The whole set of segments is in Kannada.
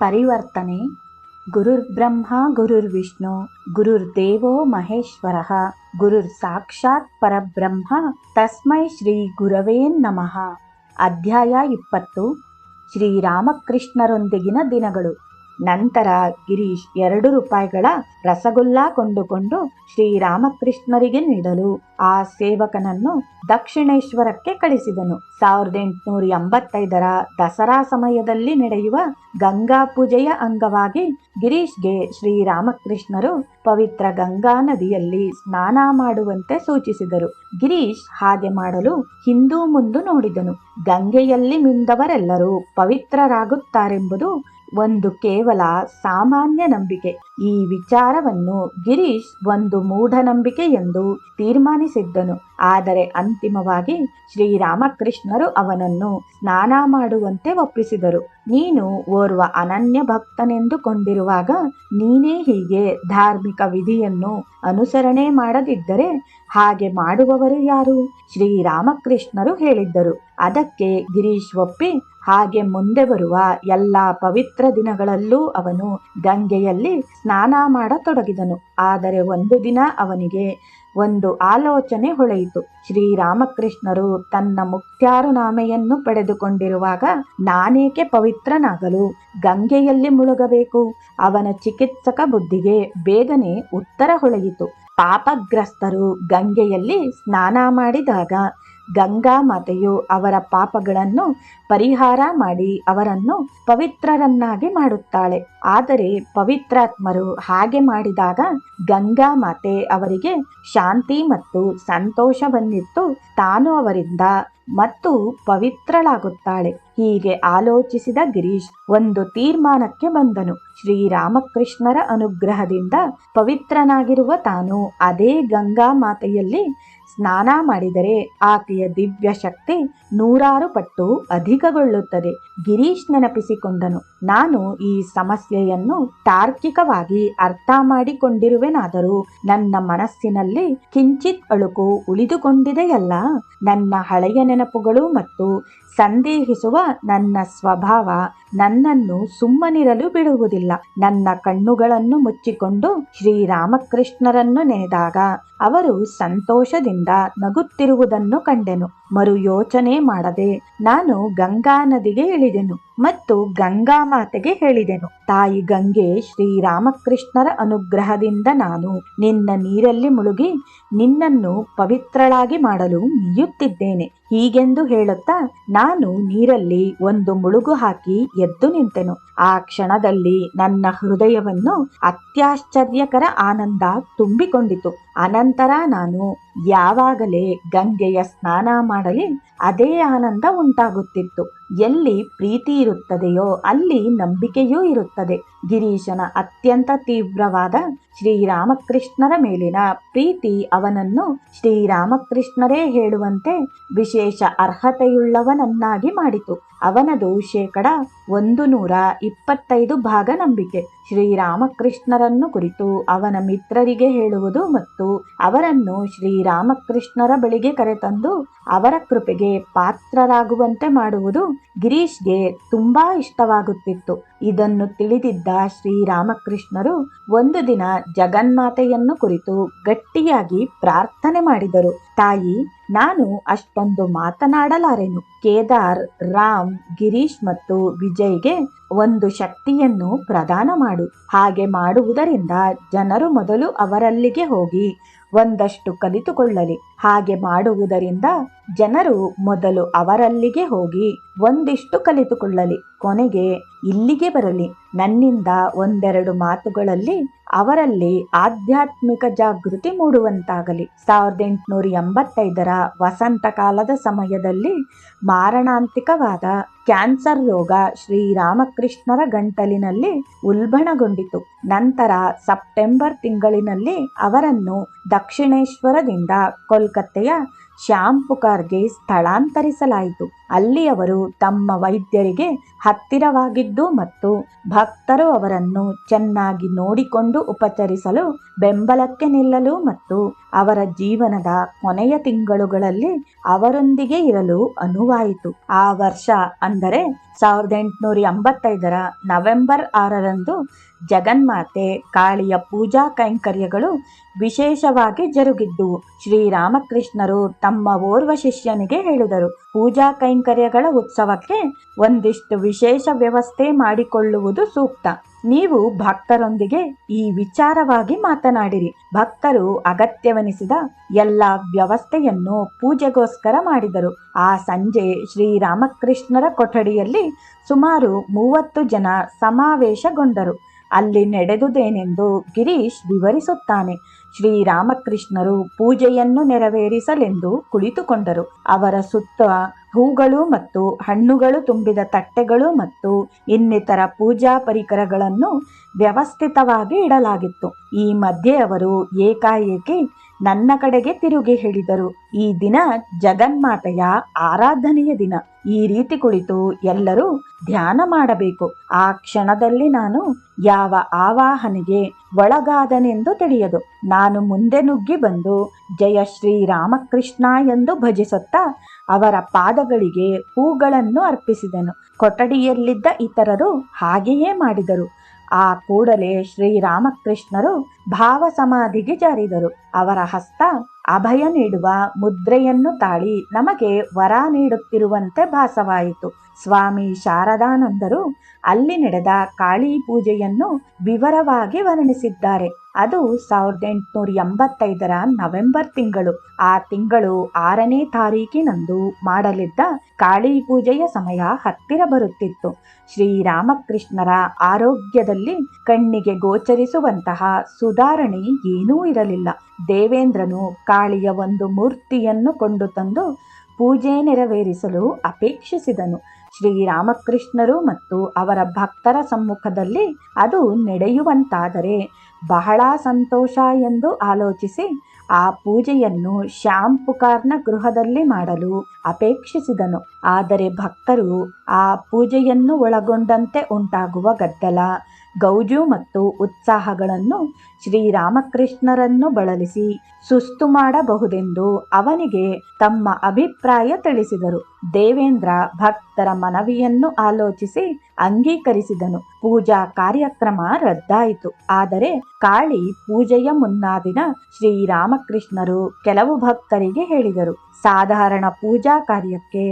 ಪರಿವರ್ತನೆ. ಗುರುರ್ಬ್ರಹ್ಮ ಗುರುರ್ವಿಷ್ಣು ಗುರುರ್ದೇವೋ ಮಹೇಶ್ವರಃ ಗುರುರ್ ಸಾಕ್ಷಾತ್ ಪರಬ್ರಹ್ಮ ತಸ್ಮೈ ಶ್ರೀ ಗುರವೇ ನಮಃ. ಅಧ್ಯಾಯ 20. ಶ್ರೀರಾಮಕೃಷ್ಣರೊಂದಿಗಿನ ದಿನಗಳು. ನಂತರ ಗಿರೀಶ್ 2 ರೂಪಾಯಿಗಳ ರಸಗುಲ್ಲ ಕೊಂಡುಕೊಂಡು ಶ್ರೀರಾಮಕೃಷ್ಣರಿಗೆ ನೀಡಲು ಆ ಸೇವಕನನ್ನು ದಕ್ಷಿಣೇಶ್ವರಕ್ಕೆ ಕಳಿಸಿದನು. 1885 ದಸರಾ ಸಮಯದಲ್ಲಿ ನಡೆಯುವ ಗಂಗಾ ಪೂಜೆಯ ಅಂಗವಾಗಿ ಗಿರೀಶ್ಗೆ ಶ್ರೀರಾಮಕೃಷ್ಣರು ಪವಿತ್ರ ಗಂಗಾ ನದಿಯಲ್ಲಿ ಸ್ನಾನ ಮಾಡುವಂತೆ ಸೂಚಿಸಿದರು. ಗಿರೀಶ್ ಹಾಗೆ ಮಾಡಲು ಹಿಂದೂ ಮುಂದು ನೋಡಿದನು. ಗಂಗೆಯಲ್ಲಿ ಮಿಂದವರೆಲ್ಲರೂ ಪವಿತ್ರರಾಗುತ್ತಾರೆಂಬುದು ಒಂದು ಕೇವಲ ಸಾಮಾನ್ಯ ನಂಬಿಕೆ. ಈ ವಿಚಾರವನ್ನು ಗಿರೀಶ್ ಒಂದು ಮೂಢನಂಬಿಕೆ ಎಂದು ತೀರ್ಮಾನಿಸಿದ್ದನು. ಆದರೆ ಅಂತಿಮವಾಗಿ ಶ್ರೀರಾಮಕೃಷ್ಣರು ಅವನನ್ನು ಸ್ನಾನ ಮಾಡುವಂತೆ ಒಪ್ಪಿಸಿದರು. ನೀನು ಓರ್ವ ಅನನ್ಯ ಭಕ್ತನೆಂದುಕೊಂಡಿರುವಾಗ ನೀನೇ ಹೀಗೆ ಧಾರ್ಮಿಕ ವಿಧಿಯನ್ನು ಅನುಸರಣೆ ಮಾಡದಿದ್ದರೆ ಹಾಗೆ ಮಾಡುವವರು ಯಾರು? ಶ್ರೀರಾಮಕೃಷ್ಣರು ಹೇಳಿದ್ದರು. ಅದಕ್ಕೆ ಗಿರೀಶ್ ಒಪ್ಪಿ ಹಾಗೆ ಮುಂದೆ ಬರುವ ಎಲ್ಲ ಪವಿತ್ರ ದಿನಗಳಲ್ಲೂ ಅವನು ಗಂಗೆಯಲ್ಲಿ ಸ್ನಾನ ಮಾಡತೊಡಗಿದನು. ಆದರೆ ಒಂದು ದಿನ ಅವನಿಗೆ ಒಂದು ಆಲೋಚನೆ ಹೊಳೆಯಿತು. ಶ್ರೀರಾಮಕೃಷ್ಣರು ತನ್ನ ಮುಕ್ತ್ಯಾರುನಾಮೆಯನ್ನು ಪಡೆದುಕೊಂಡಿರುವಾಗ ನಾನೇಕೆ ಪವಿತ್ರನಾಗಲು ಗಂಗೆಯಲ್ಲಿ ಮುಳುಗಬೇಕು? ಅವನ ಚಿಕಿತ್ಸಕ ಬುದ್ಧಿಗೆ ಬೇಗನೆ ಉತ್ತರ ಹೊಳೆಯಿತು. ಪಾಪಗ್ರಸ್ತರು ಗಂಗೆಯಲ್ಲಿ ಸ್ನಾನ ಮಾಡಿದಾಗ ಗಂಗಾ ಮಾತೆಯು ಅವರ ಪಾಪಗಳನ್ನು ಪರಿಹಾರ ಮಾಡಿ ಅವರನ್ನು ಪವಿತ್ರರನ್ನಾಗಿ ಮಾಡುತ್ತಾಳೆ. ಆದರೆ ಪವಿತ್ರಾತ್ಮರು ಹಾಗೆ ಮಾಡಿದಾಗ ಗಂಗಾ ಮಾತೆ ಅವರಿಗೆ ಶಾಂತಿ ಮತ್ತು ಸಂತೋಷವನ್ನಿತ್ತು ತಾನು ಅವರಿಂದ ಮತ್ತು ಪವಿತ್ರಳಾಗುತ್ತಾಳೆ. ಹೀಗೆ ಆಲೋಚಿಸಿದ ಗಿರೀಶ್ ಒಂದು ತೀರ್ಮಾನಕ್ಕೆ ಬಂದನು. ಶ್ರೀರಾಮಕೃಷ್ಣರ ಅನುಗ್ರಹದಿಂದ ಪವಿತ್ರನಾಗಿರುವ ತಾನು ಅದೇ ಗಂಗಾ ಮಾತೆಯಲ್ಲಿ ಸ್ನಾನ ಮಾಡಿದರೆ ಆಕೆಯ ದಿವ್ಯ ಶಕ್ತಿ 100 ಪಟ್ಟು ಅಧಿಕಗೊಳ್ಳುತ್ತದೆ. ಗಿರೀಶ್ ನೆನಪಿಸಿಕೊಂಡನು, ನಾನು ಈ ಸಮಸ್ಯೆಯನ್ನು ತಾರ್ಕಿಕವಾಗಿ ಅರ್ಥ ಮಾಡಿಕೊಂಡಿರುವೆನಾದರೂ ನನ್ನ ಮನಸ್ಸಿನಲ್ಲಿ ಕಿಂಚಿತ್ ಅಳುಕು ಉಳಿದುಕೊಂಡಿದೆಯಲ್ಲ. ನನ್ನ ಹಳೆಯ ನೆನಪುಗಳು ಮತ್ತು ಸಂದೇಹಿಸುವ ನನ್ನ ಸ್ವಭಾವ ನನ್ನನ್ನು ಸುಮ್ಮನಿರಲು ಬಿಡುವುದಿಲ್ಲ. ನನ್ನ ಕಣ್ಣುಗಳನ್ನು ಮುಚ್ಚಿಕೊಂಡು ಶ್ರೀರಾಮಕೃಷ್ಣರನ್ನು ನೆನೆದಾಗ ಅವರು ಸಂತೋಷದಿಂದ ನಗುತ್ತಿರುವುದನ್ನು ಕಂಡೆನು. ಮರು ಯೋಚನೆ ಮಾಡದೆ ನಾನು ಗಂಗಾ ನದಿಗೆ ಇಳಿದೆನು ಮತ್ತು ಗಂಗಾ ಮಾತೆಗೆ ಹೇಳಿದೆನು, ತಾಯಿ ಗಂಗೆ, ಶ್ರೀರಾಮಕೃಷ್ಣರ ಅನುಗ್ರಹದಿಂದ ನಾನು ನಿನ್ನ ನೀರಲ್ಲಿ ಮುಳುಗಿ ನಿನ್ನನ್ನು ಪವಿತ್ರಳಾಗಿ ಮಾಡಲು ಮೀಯುತ್ತಿದ್ದೇನೆ. ಹೀಗೆಂದು ಹೇಳುತ್ತಾ ನಾನು ನೀರಲ್ಲಿ ಒಂದು ಮುಳುಗು ಹಾಕಿ ಎದ್ದು ನಿಂತೆನು. ಆ ಕ್ಷಣದಲ್ಲಿ ನನ್ನ ಹೃದಯವನ್ನು ಅತ್ಯಾಶ್ಚರ್ಯಕರ ಆನಂದ ತುಂಬಿಕೊಂಡಿತು. ಅನಂತರ ನಾನು ಯಾವಾಗಲೇ ಗಂಗೆಯ ಸ್ನಾನ ಮಾಡಲಿ ಅದೇ ಆನಂದ ಉಂಟಾಗುತ್ತಿತ್ತು. ಎಲ್ಲಿ ಪ್ರೀತಿ ಇರುತ್ತದೆಯೋ ಅಲ್ಲಿ ನಂಬಿಕೆಯೂ ಇರುತ್ತದೆ. ಗಿರೀಶನ ಅತ್ಯಂತ ತೀವ್ರವಾದ ಶ್ರೀರಾಮಕೃಷ್ಣರ ಮೇಲಿನ ಪ್ರೀತಿ ಅವನನ್ನು ಶ್ರೀರಾಮಕೃಷ್ಣರೇ ಹೇಳುವಂತೆ ವಿಶೇಷ ಅರ್ಹತೆಯುಳ್ಳವನನ್ನಾಗಿ ಮಾಡಿತು. ಅವನದು 125% ಭಾಗ ನಂಬಿಕೆ. ಶ್ರೀರಾಮಕೃಷ್ಣರನ್ನು ಕುರಿತು ಅವನ ಮಿತ್ರರಿಗೆ ಹೇಳುವುದು ಮತ್ತು ಅವರನ್ನು ಶ್ರೀರಾಮಕೃಷ್ಣರ ಬಳಿಗೆ ಕರೆತಂದು ಅವರ ಕೃಪೆಗೆ ಪಾತ್ರರಾಗುವಂತೆ ಮಾಡುವುದು ಗಿರೀಶ್ಗೆ ತುಂಬಾ ಇಷ್ಟವಾಗುತ್ತಿತ್ತು. ಇದನ್ನು ತಿಳಿದಿದ್ದ ಶ್ರೀರಾಮಕೃಷ್ಣರು ಒಂದು ದಿನ ಜಗನ್ಮಾತೆಯನ್ನು ಕುರಿತು ಗಟ್ಟಿಯಾಗಿ ಪ್ರಾರ್ಥನೆ ಮಾಡಿದರು. ತಾಯಿ, ನಾನು ಅಷ್ಟೊಂದು ಮಾತನಾಡಲಾರೆನು. ಕೇದಾರ್, ರಾಮ್, ಗಿರೀಶ್ ಮತ್ತು ವಿಜಯ್ಗೆ ಒಂದು ಶಕ್ತಿಯನ್ನು ಪ್ರದಾನ ಮಾಡು. ಹಾಗೆ ಮಾಡುವುದರಿಂದ ಜನರು ಮೊದಲು ಅವರಲ್ಲಿಗೆ ಹೋಗಿ ಒಂದಷ್ಟು ಕಲಿತುಕೊಳ್ಳಲಿ. ಹಾಗೆ ಮಾಡುವುದರಿಂದ ಜನರು ಮೊದಲು ಅವರಲ್ಲಿಗೆ ಹೋಗಿ ಒಂದಿಷ್ಟು ಕಲಿತುಕೊಳ್ಳಲಿ. ಕೊನೆಗೆ ಇಲ್ಲಿಗೆ ಬರಲಿ. ನನ್ನಿಂದ ಒಂದೆರಡು ಮಾತುಗಳಲ್ಲಿ ಅವರಲ್ಲಿ ಆಧ್ಯಾತ್ಮಿಕ ಜಾಗೃತಿ ಮೂಡುವಂತಾಗಲಿ. 1885 ವಸಂತ ಕಾಲದ ಸಮಯದಲ್ಲಿ ಮಾರಣಾಂತಿಕವಾದ ಕ್ಯಾನ್ಸರ್ ರೋಗ ಶ್ರೀರಾಮಕೃಷ್ಣರ ಗಂಟಲಿನಲ್ಲಿ ಉಲ್ಬಣಗೊಂಡಿತು. ನಂತರ ಸೆಪ್ಟೆಂಬರ್ ತಿಂಗಳಿನಲ್ಲಿ ಅವರನ್ನು ದಕ್ಷಿಣೇಶ್ವರದಿಂದ ಕೋಲ್ಕತ್ತೆಯ ಶ್ಯಾಂಪುಕಾರ್ಗೆ ಸ್ಥಳಾಂತರಿಸಲಾಯಿತು. ಅಲ್ಲಿ ಅವರು ತಮ್ಮ ವೈದ್ಯರಿಗೆ ಹತ್ತಿರವಾಗಿದ್ದು ಮತ್ತು ಭಕ್ತರು ಅವರನ್ನು ಚೆನ್ನಾಗಿ ನೋಡಿಕೊಂಡು ಉಪಚರಿಸಲು ಬೆಂಬಲಕ್ಕೆ ನಿಲ್ಲಲು ಮತ್ತು ಅವರ ಜೀವನದ ಕೊನೆಯ ತಿಂಗಳುಗಳಲ್ಲಿ ಅವರೊಂದಿಗೆ ಇರಲು ಅನುವಾಯಿತು. ಆ ವರ್ಷ ಅಂದರೆ 1885 ನವೆಂಬರ್ 6 ಜಗನ್ಮಾತೆ ಕಾಳಿಯ ಪೂಜಾ ಕೈಂಕರ್ಯಗಳು ವಿಶೇಷವಾಗಿ ಜರುಗಿದ್ದುವು. ಶ್ರೀರಾಮಕೃಷ್ಣರು ತಮ್ಮ ಓರ್ವ ಶಿಷ್ಯನಿಗೆ ಹೇಳಿದರು, ಪೂಜಾ ಕೈಂಕರ್ಯಗಳ ಉತ್ಸವಕ್ಕೆ ಒಂದಿಷ್ಟು ವಿಶೇಷ ವ್ಯವಸ್ಥೆ ಮಾಡಿಕೊಳ್ಳುವುದು ಸೂಕ್ತ. ನೀವು ಭಕ್ತರೊಂದಿಗೆ ಈ ವಿಚಾರವಾಗಿ ಮಾತನಾಡಿರಿ. ಭಕ್ತರು ಅಗತ್ಯವೆನಿಸಿದ ಎಲ್ಲ ವ್ಯವಸ್ಥೆಯನ್ನು ಪೂಜೆಗೋಸ್ಕರ ಮಾಡಿದರು. ಆ ಸಂಜೆ ಶ್ರೀರಾಮಕೃಷ್ಣರ ಕೊಠಡಿಯಲ್ಲಿ ಸುಮಾರು 30 ಜನ ಸಮಾವೇಶಗೊಂಡರು. ಅಲ್ಲಿ ನಡೆದುದೇನೆಂದು ಗಿರೀಶ್ ವಿವರಿಸುತ್ತಾನೆ. ಶ್ರೀರಾಮಕೃಷ್ಣರು ಪೂಜೆಯನ್ನು ನೆರವೇರಿಸಲೆಂದು ಕುಳಿತುಕೊಂಡರು. ಅವರ ಸುತ್ತ ಹೂಗಳು ಮತ್ತು ಹಣ್ಣುಗಳು ತುಂಬಿದ ತಟ್ಟೆಗಳು ಮತ್ತು ಇನ್ನಿತರ ಪೂಜಾ ಪರಿಕರಗಳನ್ನು ವ್ಯವಸ್ಥಿತವಾಗಿ ಇಡಲಾಗಿತ್ತು. ಈ ಮಧ್ಯೆ ಅವರು ಏಕಾಏಕಿ ನನ್ನ ಕಡೆಗೆ ತಿರುಗಿ ಹೇಳಿದರು, ಈ ದಿನ ಜಗನ್ಮಾತೆಯ ಆರಾಧನೆಯ ದಿನ. ಈ ರೀತಿ ಕುಳಿತು ಎಲ್ಲರೂ ಧ್ಯಾನ ಮಾಡಬೇಕು. ಆ ಕ್ಷಣದಲ್ಲಿ ನಾನು ಯಾವ ಆವಾಹನೆಗೆ ಒಳಗಾದನೆಂದು ತಿಳಿಯದು. ನಾನು ಮುಂದೆ ನುಗ್ಗಿ ಬಂದು ಜಯ ಶ್ರೀರಾಮಕೃಷ್ಣ ಎಂದು ಭಜಿಸುತ್ತಾ ಅವರ ಪಾದಗಳಿಗೆ ಹೂಗಳನ್ನು ಅರ್ಪಿಸಿದೆನು. ಕೊಠಡಿಯಲ್ಲಿದ್ದ ಇತರರು ಹಾಗೆಯೇ ಮಾಡಿದರು. ಆ ಕೂಡಲೇ ಶ್ರೀರಾಮಕೃಷ್ಣರು ಭಾವ ಸಮಾಧಿಗೆ ಜಾರಿದರು. ಅವರ ಹಸ್ತ ಅಭಯ ನೀಡುವ ಮುದ್ರೆಯನ್ನು ತಾಳಿ ನಮಗೆ ವರ ನೀಡುತ್ತಿರುವಂತೆ ಭಾಸವಾಯಿತು. ಸ್ವಾಮಿ ಶಾರದಾನಂದರು ಅಲ್ಲಿ ನಡೆದ ಕಾಳಿ ಪೂಜೆಯನ್ನು ವಿವರವಾಗಿ ವರ್ಣಿಸಿದ್ದಾರೆ. ಅದು 1885 ನವೆಂಬರ್ ತಿಂಗಳು. ಆ ತಿಂಗಳು 6ನೇ ತಾರೀಕಿನಂದು ಮಾಡಲಿದ್ದ ಕಾಳಿ ಪೂಜೆಯ ಸಮಯ ಹತ್ತಿರ ಬರುತ್ತಿತ್ತು. ಶ್ರೀರಾಮಕೃಷ್ಣರ ಆರೋಗ್ಯದಲ್ಲಿ ಕಣ್ಣಿಗೆ ಗೋಚರಿಸುವಂತಹ ಸುಧಾರಣೆ ಏನೂ ಇರಲಿಲ್ಲ. ದೇವೇಂದ್ರನು ಕಾಳಿಯ ಒಂದು ಮೂರ್ತಿಯನ್ನು ಕೊಂಡು ತಂದು ಪೂಜೆ ನೆರವೇರಿಸಲು ಅಪೇಕ್ಷಿಸಿದನು. ಶ್ರೀರಾಮಕೃಷ್ಣರು ಮತ್ತು ಅವರ ಭಕ್ತರ ಸಮ್ಮುಖದಲ್ಲಿ ಅದು ನಡೆಯುವಂತಾದರೆ ಬಹಳ ಸಂತೋಷ ಎಂದು ಆಲೋಚಿಸಿ ಆ ಪೂಜೆಯನ್ನು ಶ್ಯಾಂಪುಕಾರ್ನ ಗೃಹದಲ್ಲಿ ಮಾಡಲು ಅಪೇಕ್ಷಿಸಿದನು. ಆದರೆ ಭಕ್ತರು ಆ ಪೂಜೆಯನ್ನು ಒಳಗೊಂಡಂತೆ ಉಂಟಾಗುವ ಗದ್ದಲ, ಗೌಜು ಮತ್ತು ಉತ್ಸಾಹಗಳನ್ನು ಶ್ರೀರಾಮಕೃಷ್ಣರನ್ನು ಬಳಲಿಸಿ ಸುಸ್ತು ಮಾಡಬಹುದೆಂದು ಅವನಿಗೆ ತಮ್ಮ ಅಭಿಪ್ರಾಯ ತಿಳಿಸಿದರು. ದೇವೇಂದ್ರ ಭಕ್ತರ ಮನವಿಯನ್ನು ಆಲೋಚಿಸಿ ಅಂಗೀಕರಿಸಿದನು. ಪೂಜಾ ಕಾರ್ಯಕ್ರಮ ರದ್ದಾಯಿತು. ಆದರೆ ಕಾಳಿ ಪೂಜೆಯ ಮುನ್ನಾ ದಿನ ಶ್ರೀರಾಮಕೃಷ್ಣರು ಕೆಲವು ಭಕ್ತರಿಗೆ ಹೇಳಿದರು, ಸಾಧಾರಣ ಪೂಜಾ ಕಾರ್ಯಕ್ಕೆ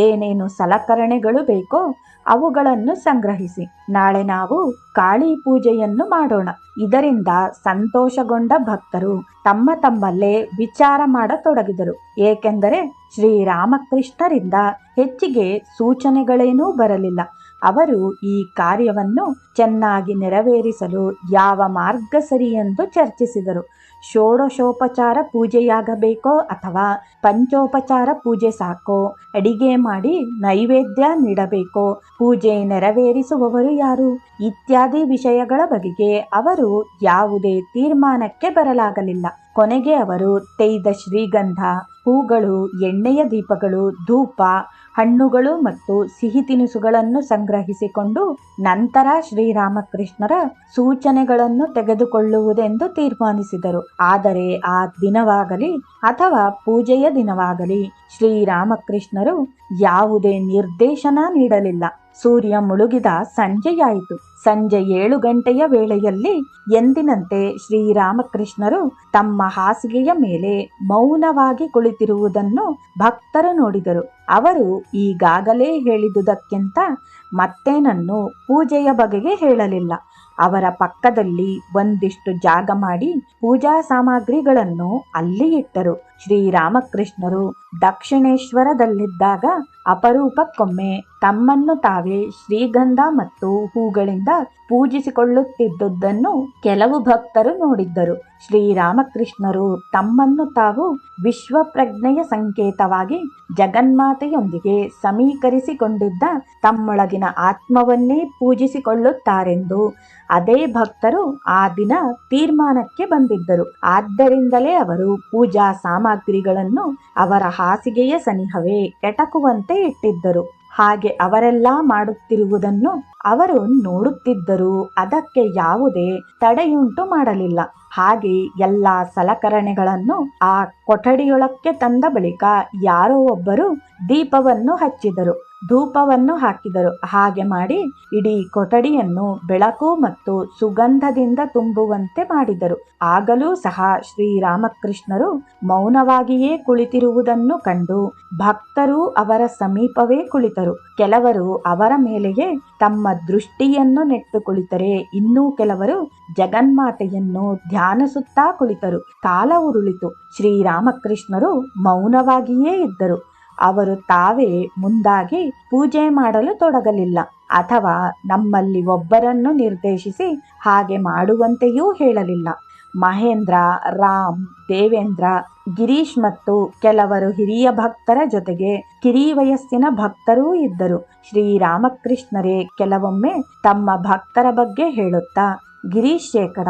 ಏನೇನು ಸಲಕರಣೆಗಳು ಬೇಕೋ ಅವುಗಳನ್ನು ಸಂಗ್ರಹಿಸಿ. ನಾಳೆ ನಾವು ಕಾಳಿ ಪೂಜೆಯನ್ನು ಮಾಡೋಣ. ಇದರಿಂದ ಸಂತೋಷಗೊಂಡ ಭಕ್ತರು ತಮ್ಮ ತಮ್ಮಲ್ಲೇ ವಿಚಾರ ಮಾಡತೊಡಗಿದರು. ಏಕೆಂದರೆ ಶ್ರೀರಾಮಕೃಷ್ಣರಿಂದ ಹೆಚ್ಚಿಗೆ ಸೂಚನೆಗಳೇನೂ ಬರಲಿಲ್ಲ. ಅವರು ಈ ಕಾರ್ಯವನ್ನು ಚೆನ್ನಾಗಿ ನೆರವೇರಿಸಲು ಯಾವ ಮಾರ್ಗ ಸರಿ ಎಂದು ಚರ್ಚಿಸಿದರು. ಷೋಡಶೋಪಚಾರ ಪೂಜೆಯಾಗಬೇಕೋ ಅಥವಾ ಪಂಚೋಪಚಾರ ಪೂಜೆ ಸಾಕೋ? ಅಡಿಗೆ ಮಾಡಿ ನೈವೇದ್ಯ ನೀಡಬೇಕೋ? ಪೂಜೆ ನೆರವೇರಿಸುವವರು ಯಾರು? ಇತ್ಯಾದಿ ವಿಷಯಗಳ ಬಗೆಗೆ ಅವರು ಯಾವುದೇ ತೀರ್ಮಾನಕ್ಕೆ ಬರಲಾಗಲಿಲ್ಲ. ಕೊನೆಗೆ ಅವರು ತೆಯ್ದ ಶ್ರೀಗಂಧ, ಹೂಗಳು, ಎಣ್ಣೆಯ ದೀಪಗಳು, ಧೂಪ, ಹಣ್ಣುಗಳು ಮತ್ತು ಸಿಹಿ ತಿನಿಸುಗಳನ್ನು ಸಂಗ್ರಹಿಸಿಕೊಂಡು ನಂತರ ಶ್ರೀರಾಮಕೃಷ್ಣರ ಸೂಚನೆಗಳನ್ನು ತೆಗೆದುಕೊಳ್ಳುವುದೆಂದು ತೀರ್ಮಾನಿಸಿದರು. ಆದರೆ ಆ ದಿನವಾಗಲಿ ಅಥವಾ ಪೂಜೆಯ ದಿನವಾಗಲಿ ಶ್ರೀರಾಮಕೃಷ್ಣರು ಯಾವುದೇ ನಿರ್ದೇಶನ ನೀಡಲಿಲ್ಲ. ಸೂರ್ಯ ಮುಳುಗಿದ ಸಂಜೆಯಾಯಿತು. ಸಂಜೆ 7 ಗಂಟೆಯ ವೇಳೆಯಲ್ಲಿ ಎಂದಿನಂತೆ ಶ್ರೀರಾಮಕೃಷ್ಣರು ತಮ್ಮ ಹಾಸಿಗೆಯ ಮೇಲೆ ಮೌನವಾಗಿ ಕುಳಿತಿರುವುದನ್ನು ಭಕ್ತರು ನೋಡಿದರು. ಅವರು ಈಗಾಗಲೇ ಹೇಳಿದುದಕ್ಕಿಂತ ಮತ್ತೇನನ್ನು ಪೂಜೆಯ ಬಗೆಗೆ ಹೇಳಲಿಲ್ಲ. ಅವರ ಪಕ್ಕದಲ್ಲಿ ಒಂದಿಷ್ಟು ಜಾಗ ಮಾಡಿ ಪೂಜಾ ಸಾಮಗ್ರಿಗಳನ್ನು ಅಲ್ಲಿ ಇಟ್ಟರು. ಶ್ರೀರಾಮಕೃಷ್ಣರು ದಕ್ಷಿಣೇಶ್ವರದಲ್ಲಿದ್ದಾಗ ಅಪರೂಪಕ್ಕೊಮ್ಮೆ ತಮ್ಮನ್ನು ತಾವೇ ಶ್ರೀಗಂಧ ಮತ್ತು ಹೂಗಳಿಂದ ಪೂಜಿಸಿಕೊಳ್ಳುತ್ತಿದ್ದುದನ್ನು ಕೆಲವು ಭಕ್ತರು ನೋಡಿದ್ದರು. ಶ್ರೀರಾಮಕೃಷ್ಣರು ತಮ್ಮನ್ನು ತಾವು ವಿಶ್ವಪ್ರಜ್ಞೆಯ ಸಂಕೇತವಾಗಿ ಜಗನ್ಮಾತೆಯೊಂದಿಗೆ ಸಮೀಕರಿಸಿಕೊಂಡಿದ್ದ ತಮ್ಮೊಳಗಿನ ಆತ್ಮವನ್ನೇ ಪೂಜಿಸಿಕೊಳ್ಳುತ್ತಾರೆಂದು ಅದೇ ಭಕ್ತರು ಆ ದಿನ ತೀರ್ಮಾನಕ್ಕೆ ಬಂದಿದ್ದರು. ಆದ್ದರಿಂದಲೇ ಅವರು ಪೂಜಾ ಸಾಮಗ್ರಿಗಳನ್ನು ಅವರ ಹಾಸಿಗೆಯ ಸನಿಹವೇ ಎಟಕುವಂತೆ ಇಟ್ಟಿದ್ದರು. ಹಾಗೆ ಅವರೆಲ್ಲ ಮಾಡುತ್ತಿರುವುದನ್ನು ಅವರು ನೋಡುತ್ತಿದ್ದರೂ ಅದಕ್ಕೆ ಯಾವುದೇ ತಡೆಯುಂಟು ಮಾಡಲಿಲ್ಲ. ಹಾಗೆ ಎಲ್ಲ ಸಲಕರಣೆಗಳನ್ನು ಆ ಕೊಠಡಿಯೊಳಕ್ಕೆ ತಂದ ಬಳಿಕ ಯಾರೋ ಒಬ್ಬರು ದೀಪವನ್ನು ಹಚ್ಚಿದರು, ಧೂಪವನ್ನು ಹಾಕಿದರು. ಹಾಗೆ ಮಾಡಿ ಇಡೀ ಕೊಠಡಿಯನ್ನು ಬೆಳಕು ಮತ್ತು ಸುಗಂಧದಿಂದ ತುಂಬುವಂತೆ ಮಾಡಿದರು. ಆಗಲೂ ಸಹ ಶ್ರೀರಾಮಕೃಷ್ಣರು ಮೌನವಾಗಿಯೇ ಕುಳಿತಿರುವುದನ್ನು ಕಂಡು ಭಕ್ತರು ಅವರ ಸಮೀಪವೇ ಕುಳಿತರು. ಕೆಲವರು ಅವರ ಮೇಲೆಯೇ ತಮ್ಮ ದೃಷ್ಟಿಯನ್ನು ನೆಟ್ಟು ಕುಳಿತರೆ, ಇನ್ನೂ ಕೆಲವರು ಜಗನ್ಮಾತೆಯನ್ನು ಧ್ಯಾನಿಸುತ್ತಾ ಕುಳಿತರು. ಕಾಲ ಉರುಳಿತು. ಶ್ರೀರಾಮಕೃಷ್ಣರು ಮೌನವಾಗಿಯೇ ಇದ್ದರು. ಅವರು ತಾವೇ ಮುಂದಾಗಿ ಪೂಜೆ ಮಾಡಲು ತೊಡಗಲಿಲ್ಲ, ಅಥವಾ ನಮ್ಮಲ್ಲಿ ಒಬ್ಬರನ್ನು ನಿರ್ದೇಶಿಸಿ ಹಾಗೆ ಮಾಡುವಂತೆಯೂ ಹೇಳಲಿಲ್ಲ. ಮಹೇಂದ್ರ, ರಾಮ್, ದೇವೇಂದ್ರ, ಗಿರೀಶ್ ಮತ್ತು ಕೆಲವರು ಹಿರಿಯ ಭಕ್ತರ ಜೊತೆಗೆ ಕಿರಿವಯಸ್ಸಿನ ಭಕ್ತರೂ ಇದ್ದರು. ಶ್ರೀರಾಮಕೃಷ್ಣರೇ ಕೆಲವೊಮ್ಮೆ ತಮ್ಮ ಭಕ್ತರ ಬಗ್ಗೆ ಹೇಳುತ್ತಾ, ಗಿರೀಶ್ ಶೇಕಡ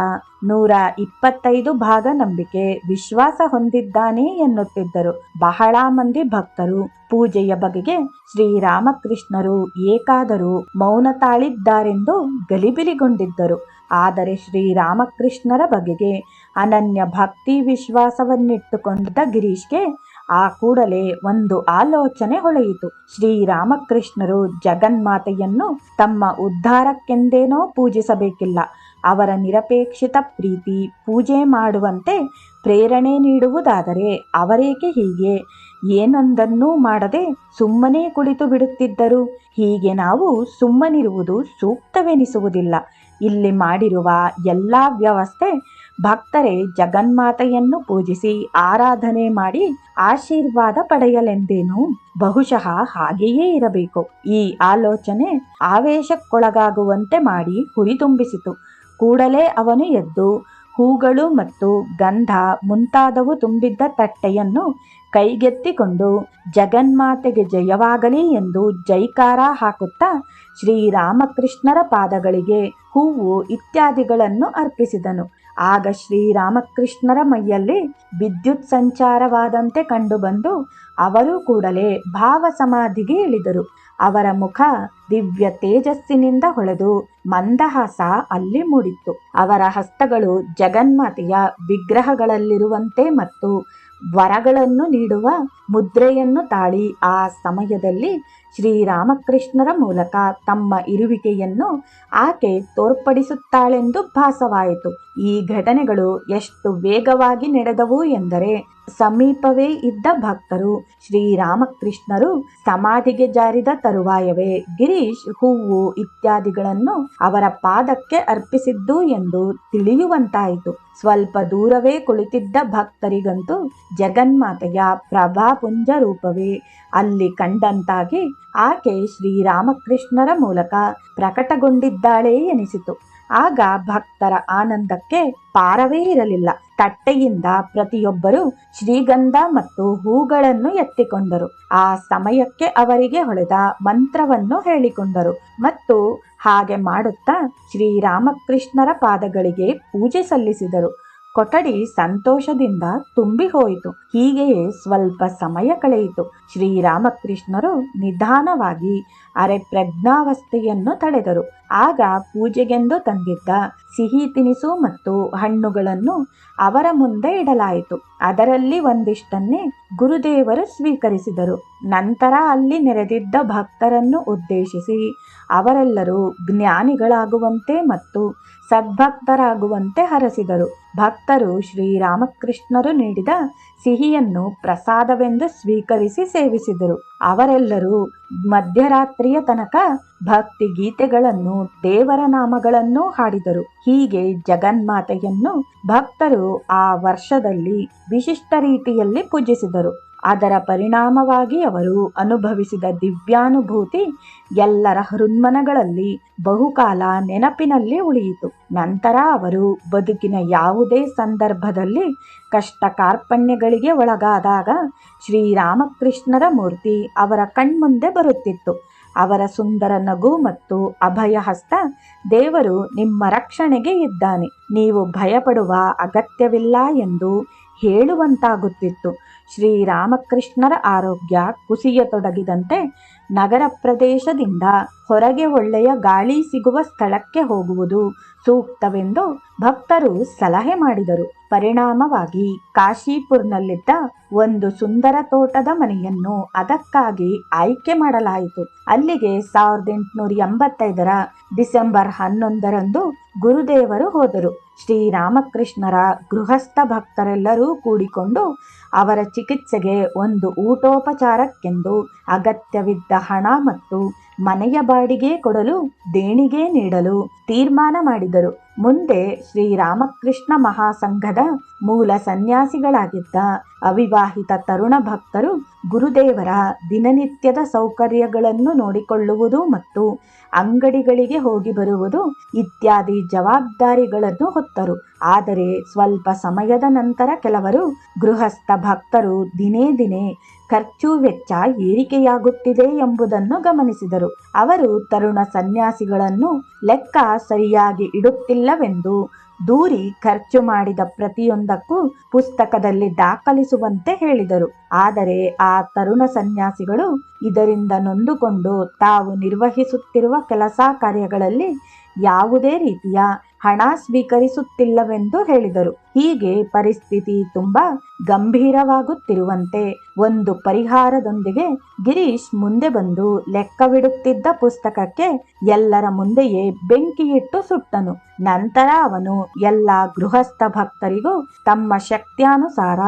125 ನಂಬಿಕೆ, ವಿಶ್ವಾಸ ಹೊಂದಿದ್ದಾನೆ ಎನ್ನುತ್ತಿದ್ದರು. ಬಹಳ ಮಂದಿ ಭಕ್ತರು ಪೂಜೆಯ ಬಗೆಗೆ ಶ್ರೀರಾಮಕೃಷ್ಣರು ಏಕಾದರೂ ಮೌನ ತಾಳಿದ್ದಾರೆಂದು ಗಲಿಬಿಲಿಗೊಂಡಿದ್ದರು. ಆದರೆ ಶ್ರೀರಾಮಕೃಷ್ಣರ ಬಗೆಗೆ ಅನನ್ಯ ಭಕ್ತಿ ವಿಶ್ವಾಸವನ್ನಿಟ್ಟುಕೊಂಡಿದ್ದ ಗಿರೀಶ್ಗೆ ಆ ಕೂಡಲೇ ಒಂದು ಆಲೋಚನೆ ಹೊಳೆಯಿತು. ಶ್ರೀರಾಮಕೃಷ್ಣರು ಜಗನ್ಮಾತೆಯನ್ನು ತಮ್ಮ ಉದ್ಧಾರಕ್ಕೆಂದೇನೋ ಪೂಜಿಸಬೇಕಿಲ್ಲ, ಅವರ ನಿರಪೇಕ್ಷಿತ ಪ್ರೀತಿ ಪೂಜೆ ಮಾಡುವಂತೆ ಪ್ರೇರಣೆ ನೀಡುವುದಾದರೆ ಅವರೇಕೆ ಹೀಗೆ ಏನೊಂದನ್ನೂ ಮಾಡದೆ ಸುಮ್ಮನೆ ಕುಳಿತು ಬಿಡುತ್ತಿದ್ದರು? ಹೀಗೆ ನಾವು ಸುಮ್ಮನಿರುವುದು ಸೂಕ್ತವೆನಿಸುವುದಿಲ್ಲ. ಇಲ್ಲಿ ಮಾಡಿರುವ ಎಲ್ಲ ವ್ಯವಸ್ಥೆ ಭಕ್ತರೇ ಜಗನ್ಮಾತೆಯನ್ನು ಪೂಜಿಸಿ ಆರಾಧನೆ ಮಾಡಿ ಆಶೀರ್ವಾದ ಪಡೆಯಲೆಂದೇನು? ಬಹುಶಃ ಹಾಗೆಯೇ ಇರಬೇಕು. ಈ ಆಲೋಚನೆ ಆವೇಶಕ್ಕೊಳಗಾಗುವಂತೆ ಮಾಡಿ ಹುರಿದುಂಬಿಸಿತು. ಕೂಡಲೇ ಅವನು ಎದ್ದು ಹೂಗಳು ಮತ್ತು ಗಂಧ ಮುಂತಾದವು ತುಂಬಿದ್ದ ತಟ್ಟೆಯನ್ನು ಕೈಗೆತ್ತಿಕೊಂಡು ಜಗನ್ಮಾತೆಗೆ ಜಯವಾಗಲಿ ಎಂದು ಜೈಕಾರ ಹಾಕುತ್ತಾ ಶ್ರೀರಾಮಕೃಷ್ಣರ ಪಾದಗಳಿಗೆ ಹೂವು ಇತ್ಯಾದಿಗಳನ್ನು ಅರ್ಪಿಸಿದನು. ಆಗ ಶ್ರೀರಾಮಕೃಷ್ಣರ ಮೈಯಲ್ಲಿ ವಿದ್ಯುತ್ ಸಂಚಾರವಾದಂತೆ ಕಂಡುಬಂದು ಅವರು ಕೂಡಲೇ ಭಾವ ಸಮಾಧಿಗೆ ಇಳಿದರು. ಅವರ ಮುಖ ದಿವ್ಯ ತೇಜಸ್ಸಿನಿಂದ ಹೊಳೆದು ಮಂದಹಾಸ ಅಲ್ಲಿ ಮೂಡಿತ್ತು. ಅವರ ಹಸ್ತಗಳು ಜಗನ್ಮಾತೆಯ ವಿಗ್ರಹಗಳಲ್ಲಿರುವಂತೆ ಮತ್ತು ವರಗಳನ್ನು ನೀಡುವ ಮುದ್ರೆಯನ್ನು ತಾಳಿ ಆ ಸಮಯದಲ್ಲಿ ಶ್ರೀರಾಮಕೃಷ್ಣರ ಮೂಲಕ ತಮ್ಮ ಇರುವಿಕೆಯನ್ನು ಆಕೆ ತೋರ್ಪಡಿಸುತ್ತಾಳೆಂದು ಭಾಸವಾಯಿತು. ಈ ಘಟನೆಗಳು ಎಷ್ಟು ವೇಗವಾಗಿ ನಡೆದವು ಎಂದರೆ, ಸಮೀಪವೇ ಇದ್ದ ಭಕ್ತರು ಶ್ರೀರಾಮಕೃಷ್ಣರು ಸಮಾಧಿಗೆ ಜಾರಿದ ತರುವಾಯವೇ ಗಿರೀಶ್ ಹೂವು ಇತ್ಯಾದಿಗಳನ್ನು ಅವರ ಪಾದಕ್ಕೆ ಅರ್ಪಿಸಿದ್ದು ಎಂದು ತಿಳಿಯುವಂತಾಯಿತು. ಸ್ವಲ್ಪ ದೂರವೇ ಕುಳಿತಿದ್ದ ಭಕ್ತರಿಗಂತೂ ಜಗನ್ಮಾತೆಯ ಪ್ರಭಾಪುಂಜ ರೂಪವೇ ಅಲ್ಲಿ ಕಂಡಂತಾಗಿ ಆಕೆ ಶ್ರೀರಾಮಕೃಷ್ಣರ ಮೂಲಕ ಪ್ರಕಟಗೊಂಡಿದ್ದಾಳೆ ಎನಿಸಿತು. ಆಗ ಭಕ್ತರ ಆನಂದಕ್ಕೆ ಪಾರವೇ ಇರಲಿಲ್ಲ. ತಟ್ಟೆಯಿಂದ ಪ್ರತಿಯೊಬ್ಬರು ಶ್ರೀಗಂಧ ಮತ್ತು ಹೂಗಳನ್ನು ಎತ್ತಿಕೊಂಡರು. ಆ ಸಮಯಕ್ಕೆ ಅವರಿಗೆ ಹೊಳೆದ ಮಂತ್ರವನ್ನು ಹೇಳಿಕೊಂಡರು ಮತ್ತು ಹಾಗೆ ಮಾಡುತ್ತಾ ಶ್ರೀರಾಮಕೃಷ್ಣರ ಪಾದಗಳಿಗೆ ಪೂಜೆ ಸಲ್ಲಿಸಿದರು. ಕೊಠಡಿ ಸಂತೋಷದಿಂದ ತುಂಬಿ ಹೋಯಿತು. ಹೀಗೆಯೇ ಸ್ವಲ್ಪ ಸಮಯ ಕಳೆಯಿತು. ಶ್ರೀರಾಮಕೃಷ್ಣರು ನಿಧಾನವಾಗಿ ಅರೆ ಪ್ರಜ್ಞಾವಸ್ಥೆಯನ್ನು ತಳೆದರು. ಆಗ ಪೂಜೆಗೆಂದು ತಂದಿದ್ದ ಸಿಹಿ ತಿನಿಸು ಮತ್ತು ಹಣ್ಣುಗಳನ್ನು ಅವರ ಮುಂದೆ ಇಡಲಾಯಿತು. ಅದರಲ್ಲಿ ಒಂದಿಷ್ಟನ್ನೇ ಗುರುದೇವರು ಸ್ವೀಕರಿಸಿದರು. ನಂತರ ಅಲ್ಲಿ ನೆರೆದಿದ್ದ ಭಕ್ತರನ್ನು ಉದ್ದೇಶಿಸಿ ಅವರೆಲ್ಲರೂ ಜ್ಞಾನಿಗಳಾಗುವಂತೆ ಮತ್ತು ಸದ್ಭಕ್ತರಾಗುವಂತೆ ಹರಸಿದರು. ಭಕ್ತರು ಶ್ರೀರಾಮಕೃಷ್ಣರು ನೀಡಿದ ಸಿಹಿಯನ್ನು ಪ್ರಸಾದವೆಂದು ಸ್ವೀಕರಿಸಿ ಸೇವಿಸಿದರು. ಅವರೆಲ್ಲರೂ ಮಧ್ಯರಾತ್ರಿಯ ತನಕ ಭಕ್ತಿ ಗೀತೆಗಳನ್ನು, ದೇವರ ನಾಮಗಳನ್ನು ಹಾಡಿದರು. ಹೀಗೆ ಜಗನ್ಮಾತೆಯನ್ನು ಭಕ್ತರು ಆ ವರ್ಷದಲ್ಲಿ ವಿಶಿಷ್ಟ ರೀತಿಯಲ್ಲಿ ಪೂಜಿಸಿದರು. ಅದರ ಪರಿಣಾಮವಾಗಿ ಅವರು ಅನುಭವಿಸಿದ ದಿವ್ಯಾನುಭೂತಿ ಎಲ್ಲರ ಹೃನ್ಮನಗಳಲ್ಲಿ ಬಹುಕಾಲ ನೆನಪಿನಲ್ಲಿ ಉಳಿಯಿತು. ನಂತರ ಅವರು ಬದುಕಿನ ಯಾವುದೇ ಸಂದರ್ಭದಲ್ಲಿ ಕಷ್ಟ ಕಾರ್ಪಣ್ಯಗಳಿಗೆ ಒಳಗಾದಾಗ ಶ್ರೀರಾಮಕೃಷ್ಣರ ಮೂರ್ತಿ ಅವರ ಕಣ್ಮುಂದೆ ಬರುತ್ತಿತ್ತು. ಅವರ ಸುಂದರ ನಗು ಮತ್ತು ಅಭಯ ಹಸ್ತ ದೇವರು ನಿಮ್ಮ ರಕ್ಷಣೆಗೆ ಇದ್ದಾನೆ, ನೀವು ಭಯಪಡುವ ಅಗತ್ಯವಿಲ್ಲ ಎಂದು ಹೇಳುವಂತಾಗುತ್ತಿತ್ತು. ಶ್ರೀರಾಮಕೃಷ್ಣರ ಆರೋಗ್ಯ ಕುಸಿಯತೊಡಗಿದಂತೆ ನಗರ ಪ್ರದೇಶದಿಂದ ಹೊರಗೆ ಒಳ್ಳೆಯ ಗಾಳಿ ಸಿಗುವ ಸ್ಥಳಕ್ಕೆ ಹೋಗುವುದು ಸೂಕ್ತವೆಂದು ಭಕ್ತರು ಸಲಹೆ ಮಾಡಿದರು. ಪರಿಣಾಮವಾಗಿ ಕಾಶೀಪುರ್ನಲ್ಲಿದ್ದ ಒಂದು ಸುಂದರ ತೋಟದ ಮನೆಯನ್ನು ಅದಕ್ಕಾಗಿ ಆಯ್ಕೆ ಮಾಡಲಾಯಿತು. ಅಲ್ಲಿಗೆ 1885ರ ಡಿಸೆಂಬರ್ 11ರಂದು ಗುರುದೇವರು ಹೋದರು. ಶ್ರೀರಾಮಕೃಷ್ಣರ ಗೃಹಸ್ಥ ಭಕ್ತರೆಲ್ಲರೂ ಕೂಡಿಕೊಂಡು ಅವರ ಚಿಕಿತ್ಸೆಗೆ ಒಂದು ಊಟೋಪಚಾರಕ್ಕೆಂದು ಅಗತ್ಯವಿದ್ದ ಹಣ ಮತ್ತು ಮನೆಯ ಬಾಡಿಗೆ ಕೊಡಲು ದೇಣಿಗೆ ನೀಡಲು ತೀರ್ಮಾನ ಮಾಡಿದರು. ಮುಂದೆ ಶ್ರೀರಾಮಕೃಷ್ಣ ಮಹಾಸಂಘದ ಮೂಲ ಸನ್ಯಾಸಿಗಳಾಗಿದ್ದ ಅವಿವಾಹಿತ ತರುಣ ಭಕ್ತರು ಗುರುದೇವರ ದಿನನಿತ್ಯದ ಸೌಕರ್ಯಗಳನ್ನು ನೋಡಿಕೊಳ್ಳುವುದು ಮತ್ತು ಅಂಗಡಿಗಳಿಗೆ ಹೋಗಿ ಬರುವುದು ಇತ್ಯಾದಿ ಜವಾಬ್ದಾರಿಗಳನ್ನು ಹೊತ್ತರು. ಆದರೆ ಸ್ವಲ್ಪ ಸಮಯದ ನಂತರ ಕೆಲವರು ಗೃಹಸ್ಥ ಭಕ್ತರು ದಿನೇ ದಿನೇ ಖರ್ಚು ವೆಚ್ಚ ಏರಿಕೆಯಾಗುತ್ತಿದೆ ಎಂಬುದನ್ನು ಗಮನಿಸಿದರು. ಅವರು ತರುಣ ಸನ್ಯಾಸಿಗಳನ್ನು ಲೆಕ್ಕ ಸರಿಯಾಗಿ ಇಡುತ್ತಿಲ್ಲವೆಂದು ದೂರಿ ಖರ್ಚು ಮಾಡಿದ ಪ್ರತಿಯೊಂದಕ್ಕೂ ಪುಸ್ತಕದಲ್ಲಿ ದಾಖಲಿಸುವಂತೆ ಹೇಳಿದರು. ಆದರೆ ಆ ತರುಣ ಸನ್ಯಾಸಿಗಳು ಇದರಿಂದ ನೊಂದುಕೊಂಡು ತಾವು ನಿರ್ವಹಿಸುತ್ತಿರುವ ಕೆಲಸ ಕಾರ್ಯಗಳಲ್ಲಿ ಯಾವುದೇ ರೀತಿಯ ಹಣ ಸ್ವೀಕರಿಸುತ್ತಿಲ್ಲವೆಂದು ಹೇಳಿದರು. ಹೀಗೆ ಪರಿಸ್ಥಿತಿ ತುಂಬಾ ಗಂಭೀರವಾಗುತ್ತಿರುವಂತೆ ಒಂದು ಪರಿಹಾರದೊಂದಿಗೆ ಗಿರೀಶ್ ಮುಂದೆ ಬಂದು ಲೆಕ್ಕವಿಡುತ್ತಿದ್ದ ಪುಸ್ತಕಕ್ಕೆ ಎಲ್ಲರ ಮುಂದೆಯೇ ಬೆಂಕಿಯಿಟ್ಟು ಸುಟ್ಟನು. ನಂತರ ಅವನು ಎಲ್ಲ ಗೃಹಸ್ಥ ಭಕ್ತರಿಗೂ ತಮ್ಮ ಶಕ್ತ್ಯಾನುಸಾರ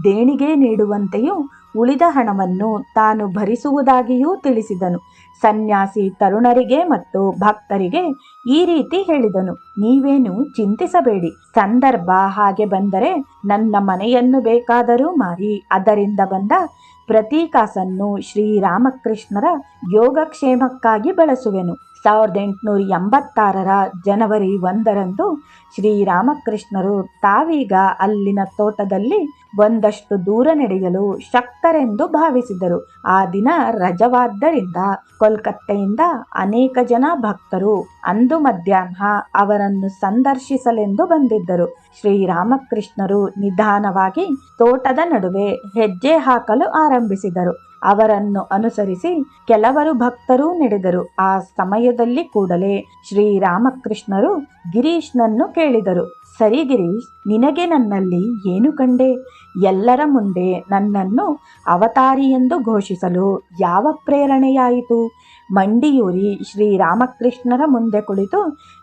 ದೇಣಿಗೆ ನೀಡುವಂತೆಯೂ ಉಳಿದ ಹಣವನ್ನು ತಾನು ಭರಿಸುವುದಾಗಿಯೂ ತಿಳಿಸಿದನು. ಸನ್ಯಾಸಿ ತರುಣರಿಗೆ ಮತ್ತು ಭಕ್ತರಿಗೆ ಈ ರೀತಿ ಹೇಳಿದನು: ನೀವೇನು ಚಿಂತಿಸಬೇಡಿ. ಸಂದರ್ಭ ಹಾಗೆ ಬಂದರೆ ನನ್ನ ಮನೆಯನ್ನು ಬೇಕಾದರೂ ಮಾರಿ ಅದರಿಂದ ಬಂದ ಪ್ರತಿ ಕಾಸನ್ನು ಶ್ರೀರಾಮಕೃಷ್ಣರ ಯೋಗಕ್ಷೇಮಕ್ಕಾಗಿ ಬಳಸುವೆನು. 1886ರ ಜನವರಿ 1ರಂದು ಶ್ರೀರಾಮಕೃಷ್ಣರು ತಾವೀಗ ಅಲ್ಲಿನ ತೋಟದಲ್ಲಿ ಒಂದಷ್ಟು ದೂರ ನಡೆಯಲು ಶಕ್ತರೆಂದು ಭಾವಿಸಿದರು. ಆ ದಿನ ರಜವಾದ್ದರಿಂದ ಕೋಲ್ಕತ್ತೆಯಿಂದ ಅನೇಕ ಜನ ಭಕ್ತರು ಅಂದು ಮಧ್ಯಾಹ್ನ ಅವರನ್ನು ಸಂದರ್ಶಿಸಲೆಂದು ಬಂದಿದ್ದರು. ಶ್ರೀರಾಮಕೃಷ್ಣರು ನಿಧಾನವಾಗಿ ತೋಟದ ನಡುವೆ ಹೆಜ್ಜೆ ಹಾಕಲು ಆರಂಭಿಸಿದರು. ಅವರನ್ನು ಅನುಸರಿಸಿ ಕೆಲವರು ಭಕ್ತರೂ ನಡೆದರು. ಆ ಸಮಯದಲ್ಲಿ ಕೂಡಲೇ ಶ್ರೀರಾಮಕೃಷ್ಣರು ಗಿರೀಶ್ನನ್ನು ಕೇಳಿದರು: ಸರಿ ಗಿರೀಶ್, ನಿನಗೆ ನನ್ನಲ್ಲಿ ಏನು ಕಂಡೆ? ಎಲ್ಲರ ಮುಂದೆ ನನ್ನನ್ನು ಅವತಾರಿ ಎಂದು ಘೋಷಿಸಲು ಯಾವ ಪ್ರೇರಣೆಯಾಯಿತು? ಮಂಡಿಯೂರಿ ಶ್ರೀರಾಮಕೃಷ್ಣರ ಮುಂದೆ ಕುಳಿತು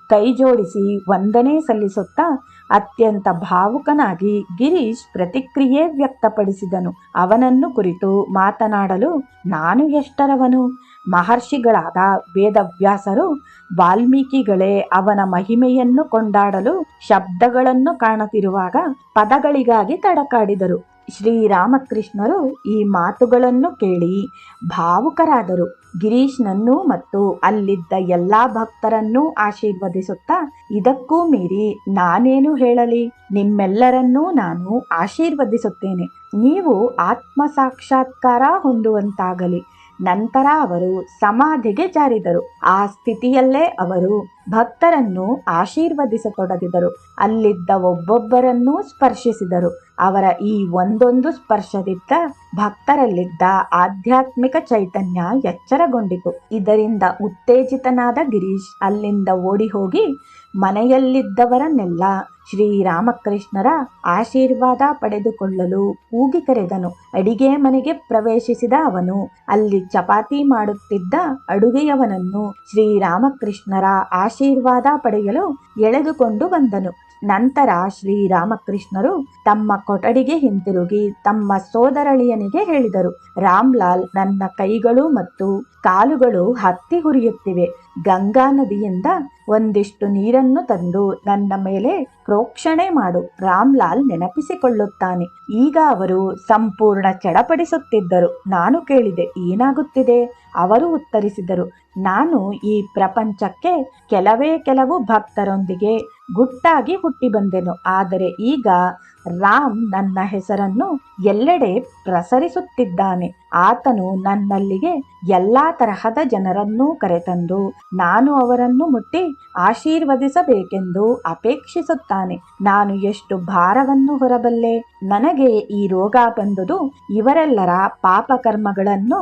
ಕೈ ಜೋಡಿಸಿ ವಂದನೆ ಸಲ್ಲಿಸುತ್ತಾ ಅತ್ಯಂತ ಭಾವುಕನಾಗಿ ಗಿರೀಶ್ ಪ್ರತಿಕ್ರಿಯೆ ವ್ಯಕ್ತಪಡಿಸಿದನು. ಅವನನ್ನು ಕುರಿತು ಮಾತನಾಡಲು ನಾನು ಎಷ್ಟರವನು? ಮಹರ್ಷಿಗಳಾದ ವೇದವ್ಯಾಸರು, ವಾಲ್ಮೀಕಿಗಳೇ ಅವನ ಮಹಿಮೆಯನ್ನು ಕೊಂಡಾಡಲು ಶಬ್ದಗಳನ್ನು ಕಾಣತಿರುವಾಗ ಪದಗಳಿಗಾಗಿ ತಡಕಾಡಿದರು. ಶ್ರೀರಾಮಕೃಷ್ಣರು ಈ ಮಾತುಗಳನ್ನು ಕೇಳಿ ಭಾವುಕರಾದರು. ಗಿರೀಶ್ನನ್ನು ಮತ್ತು ಅಲ್ಲಿದ್ದ ಎಲ್ಲ ಭಕ್ತರನ್ನೂ ಆಶೀರ್ವದಿಸುತ್ತಾ, ಇದಕ್ಕೂ ಮೀರಿ ನಾನೇನು ಹೇಳಲಿ? ನಿಮ್ಮೆಲ್ಲರನ್ನೂ ನಾನು ಆಶೀರ್ವದಿಸುತ್ತೇನೆ. ನೀವು ಆತ್ಮ ಸಾಕ್ಷಾತ್ಕಾರ ಹೊಂದುವಂತಾಗಲಿ. ನಂತರ ಅವರು ಸಮಾಧಿಗೆ ಜಾರಿದರು. ಆ ಸ್ಥಿತಿಯಲ್ಲೇ ಅವರು ಭಕ್ತರನ್ನು ಆಶೀರ್ವದಿಸತೊಡಗಿದರು. ಅಲ್ಲಿದ್ದ ಒಬ್ಬೊಬ್ಬರನ್ನೂ ಸ್ಪರ್ಶಿಸಿದರು. ಅವರ ಈ ಒಂದೊಂದು ಸ್ಪರ್ಶದಿಂದ ಭಕ್ತರಲ್ಲಿದ್ದ ಆಧ್ಯಾತ್ಮಿಕ ಚೈತನ್ಯ ಎಚ್ಚರಗೊಂಡಿತು. ಇದರಿಂದ ಉತ್ತೇಜಿತನಾದ ಗಿರೀಶ್ ಅಲ್ಲಿಂದ ಓಡಿ ಹೋಗಿ ಮನೆಯಲ್ಲಿದ್ದವರನ್ನೆಲ್ಲ ಶ್ರೀರಾಮಕೃಷ್ಣರ ಆಶೀರ್ವಾದ ಪಡೆದುಕೊಳ್ಳಲು ಕೂಗಿ ಕರೆದನು. ಅಡಿಗೆ ಮನೆಗೆ ಪ್ರವೇಶಿಸಿದ ಅವನು ಅಲ್ಲಿ ಚಪಾತಿ ಮಾಡುತ್ತಿದ್ದ ಅಡುಗೆಯವನನ್ನು ಶ್ರೀರಾಮಕೃಷ್ಣರ ಆಶೀರ್ವಾದ ಪಡೆಯಲು ಎಳೆದುಕೊಂಡು ಬಂದನು. ನಂತರ ಶ್ರೀರಾಮಕೃಷ್ಣರು ತಮ್ಮ ಕೊಠಡಿಗೆ ಹಿಂತಿರುಗಿ ತಮ್ಮ ಸೋದರಳಿಯನಿಗೆ ಹೇಳಿದರು: ರಾಮ್ಲಾಲ್, ನನ್ನ ಕೈಗಳು ಮತ್ತು ಕಾಲುಗಳು ಹತ್ತಿ ಹುರಿಯುತ್ತಿವೆ. ಗಂಗಾ ನದಿಯಿಂದ ಒಂದಿಷ್ಟು ನೀರನ್ನು ತಂದು ನನ್ನ ಮೇಲೆ ಪ್ರೋಕ್ಷಣೆ ಮಾಡು. ರಾಮ್ಲಾಲ್ ನೆನಪಿಸಿಕೊಳ್ಳುತ್ತಾನೆ. ಈಗ ಅವರು ಸಂಪೂರ್ಣ ಚಡಪಡಿಸುತ್ತಿದ್ದರು. ನಾನು ಕೇಳಿದೆ, ಏನಾಗುತ್ತಿದೆ? ಅವರು ಉತ್ತರಿಸಿದರು: ನಾನು ಈ ಪ್ರಪಂಚಕ್ಕೆ ಕೆಲವು ಭಕ್ತರೊಂದಿಗೆ ಗುಟ್ಟಾಗಿ ಹುಟ್ಟಿ ಬಂದೆನು. ಆದರೆ ಈಗ ರಾಮ್ ನನ್ನ ಹೆಸರನ್ನು ಎಲ್ಲೆಡೆ ಪ್ರಸರಿಸುತ್ತಿದ್ದಾನೆ. ಆತನು ನನ್ನಲ್ಲಿಗೆ ಎಲ್ಲಾ ತರಹದ ಜನರನ್ನೂ ಕರೆತಂದು ನಾನು ಅವರನ್ನು ಮುಟ್ಟಿ ಆಶೀರ್ವದಿಸಬೇಕೆಂದು ಅಪೇಕ್ಷಿಸುತ್ತಾನೆ. ನಾನು ಎಷ್ಟು ಭಾರವನ್ನು ಹೊರಬಲ್ಲೆ. ನನಗೆ ಈ ರೋಗ ಬಂದುದು ಇವರೆಲ್ಲರ ಪಾಪಕರ್ಮಗಳನ್ನು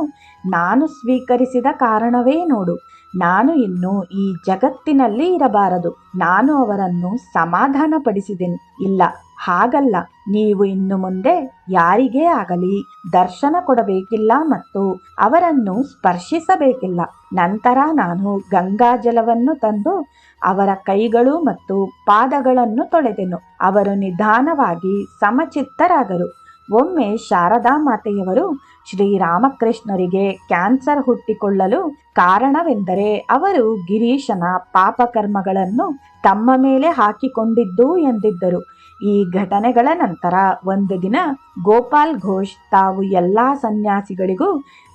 ನಾನು ಸ್ವೀಕರಿಸಿದ ಕಾರಣವೇ ನೋಡು. ನಾನು ಇನ್ನು ಈ ಜಗತ್ತಿನಲ್ಲಿ ಇರಬಾರದು. ನಾನು ಅವರನ್ನು ಸಮಾಧಾನಪಡಿಸಿದೆನು. ಇಲ್ಲ, ಹಾಗಲ್ಲ. ನೀವು ಇನ್ನು ಮುಂದೆ ಯಾರಿಗೇ ಆಗಲಿ ದರ್ಶನ ಕೊಡಬೇಕಿಲ್ಲ ಮತ್ತು ಅವರನ್ನು ಸ್ಪರ್ಶಿಸಬೇಕಿಲ್ಲ. ನಂತರ ನಾನು ಗಂಗಾಜಲವನ್ನು ತಂದು ಅವರ ಕೈಗಳು ಮತ್ತು ಪಾದಗಳನ್ನು ತೊಳೆದೆನು. ಅವರು ನಿಧಾನವಾಗಿ ಸಮಚಿತ್ತರಾದರು. ಒಮ್ಮೆ ಶಾರದಾ ಮಾತೆಯವರು ಶ್ರೀರಾಮಕೃಷ್ಣರಿಗೆ ಕ್ಯಾನ್ಸರ್ ಹುಟ್ಟಿಕೊಳ್ಳಲು ಕಾರಣವೆಂದರೆ ಅವರು ಗಿರೀಶನ ಪಾಪಕರ್ಮಗಳನ್ನು ತಮ್ಮ ಮೇಲೆ ಹಾಕಿಕೊಂಡಿದ್ದು ಎಂದಿದ್ದರು. ಈ ಘಟನೆಗಳ ನಂತರ ಒಂದು ದಿನ ಗೋಪಾಲ್ ಘೋಷ್ ತಾವು ಎಲ್ಲಾ ಸನ್ಯಾಸಿಗಳಿಗೂ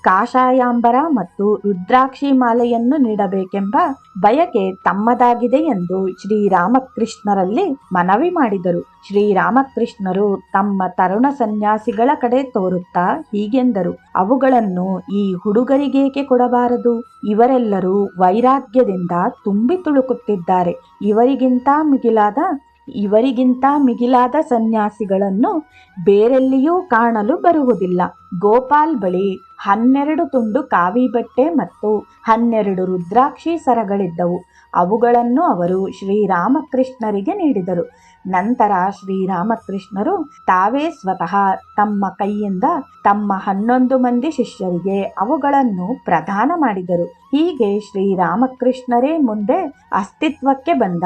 ಕಾಷಾಯಾಂಬರ ಮತ್ತು ರುದ್ರಾಕ್ಷಿ ಮಾಲೆಯನ್ನು ನೀಡಬೇಕೆಂಬ ಬಯಕೆ ತಮ್ಮದಾಗಿದೆ ಎಂದು ಶ್ರೀರಾಮಕೃಷ್ಣರಲ್ಲಿ ಮನವಿ ಮಾಡಿದರು. ಶ್ರೀರಾಮಕೃಷ್ಣರು ತಮ್ಮ ತರುಣ ಸನ್ಯಾಸಿಗಳ ಕಡೆ ತೋರುತ್ತಾ ಹೀಗೆಂದರು, ಅವುಗಳನ್ನು ಈ ಹುಡುಗರಿಗೇಕೆ ಕೊಡಬಾರದು? ಇವರೆಲ್ಲರೂ ವೈರಾಗ್ಯದಿಂದ ತುಂಬಿ ತುಳುಕುತ್ತಿದ್ದಾರೆ. ಇವರಿಗಿಂತ ಮಿಗಿಲಾದ ಸನ್ಯಾಸಿಗಳನ್ನು ಬೇರೆಲ್ಲಿಯೂ ಕಾಣಲು ಬರುವುದಿಲ್ಲ. ಗೋಪಾಲ್ ಬಳಿ 12 ತುಂಡು ಕಾವಿ ಬಟ್ಟೆ ಮತ್ತು 12 ರುದ್ರಾಕ್ಷಿ ಸರಗಳಿದ್ದವು. ಅವುಗಳನ್ನು ಅವರು ಶ್ರೀರಾಮಕೃಷ್ಣರಿಗೆ ನೀಡಿದರು. ನಂತರ ಶ್ರೀರಾಮಕೃಷ್ಣರು ತಾವೇ ಸ್ವತಃ ತಮ್ಮ ಕೈಯಿಂದ ತಮ್ಮ 11 ಮಂದಿ ಶಿಷ್ಯರಿಗೆ ಅವುಗಳನ್ನು ಪ್ರದಾನ ಮಾಡಿದರು. ಹೀಗೆ ಶ್ರೀರಾಮಕೃಷ್ಣರೇ ಮುಂದೆ ಅಸ್ತಿತ್ವಕ್ಕೆ ಬಂದ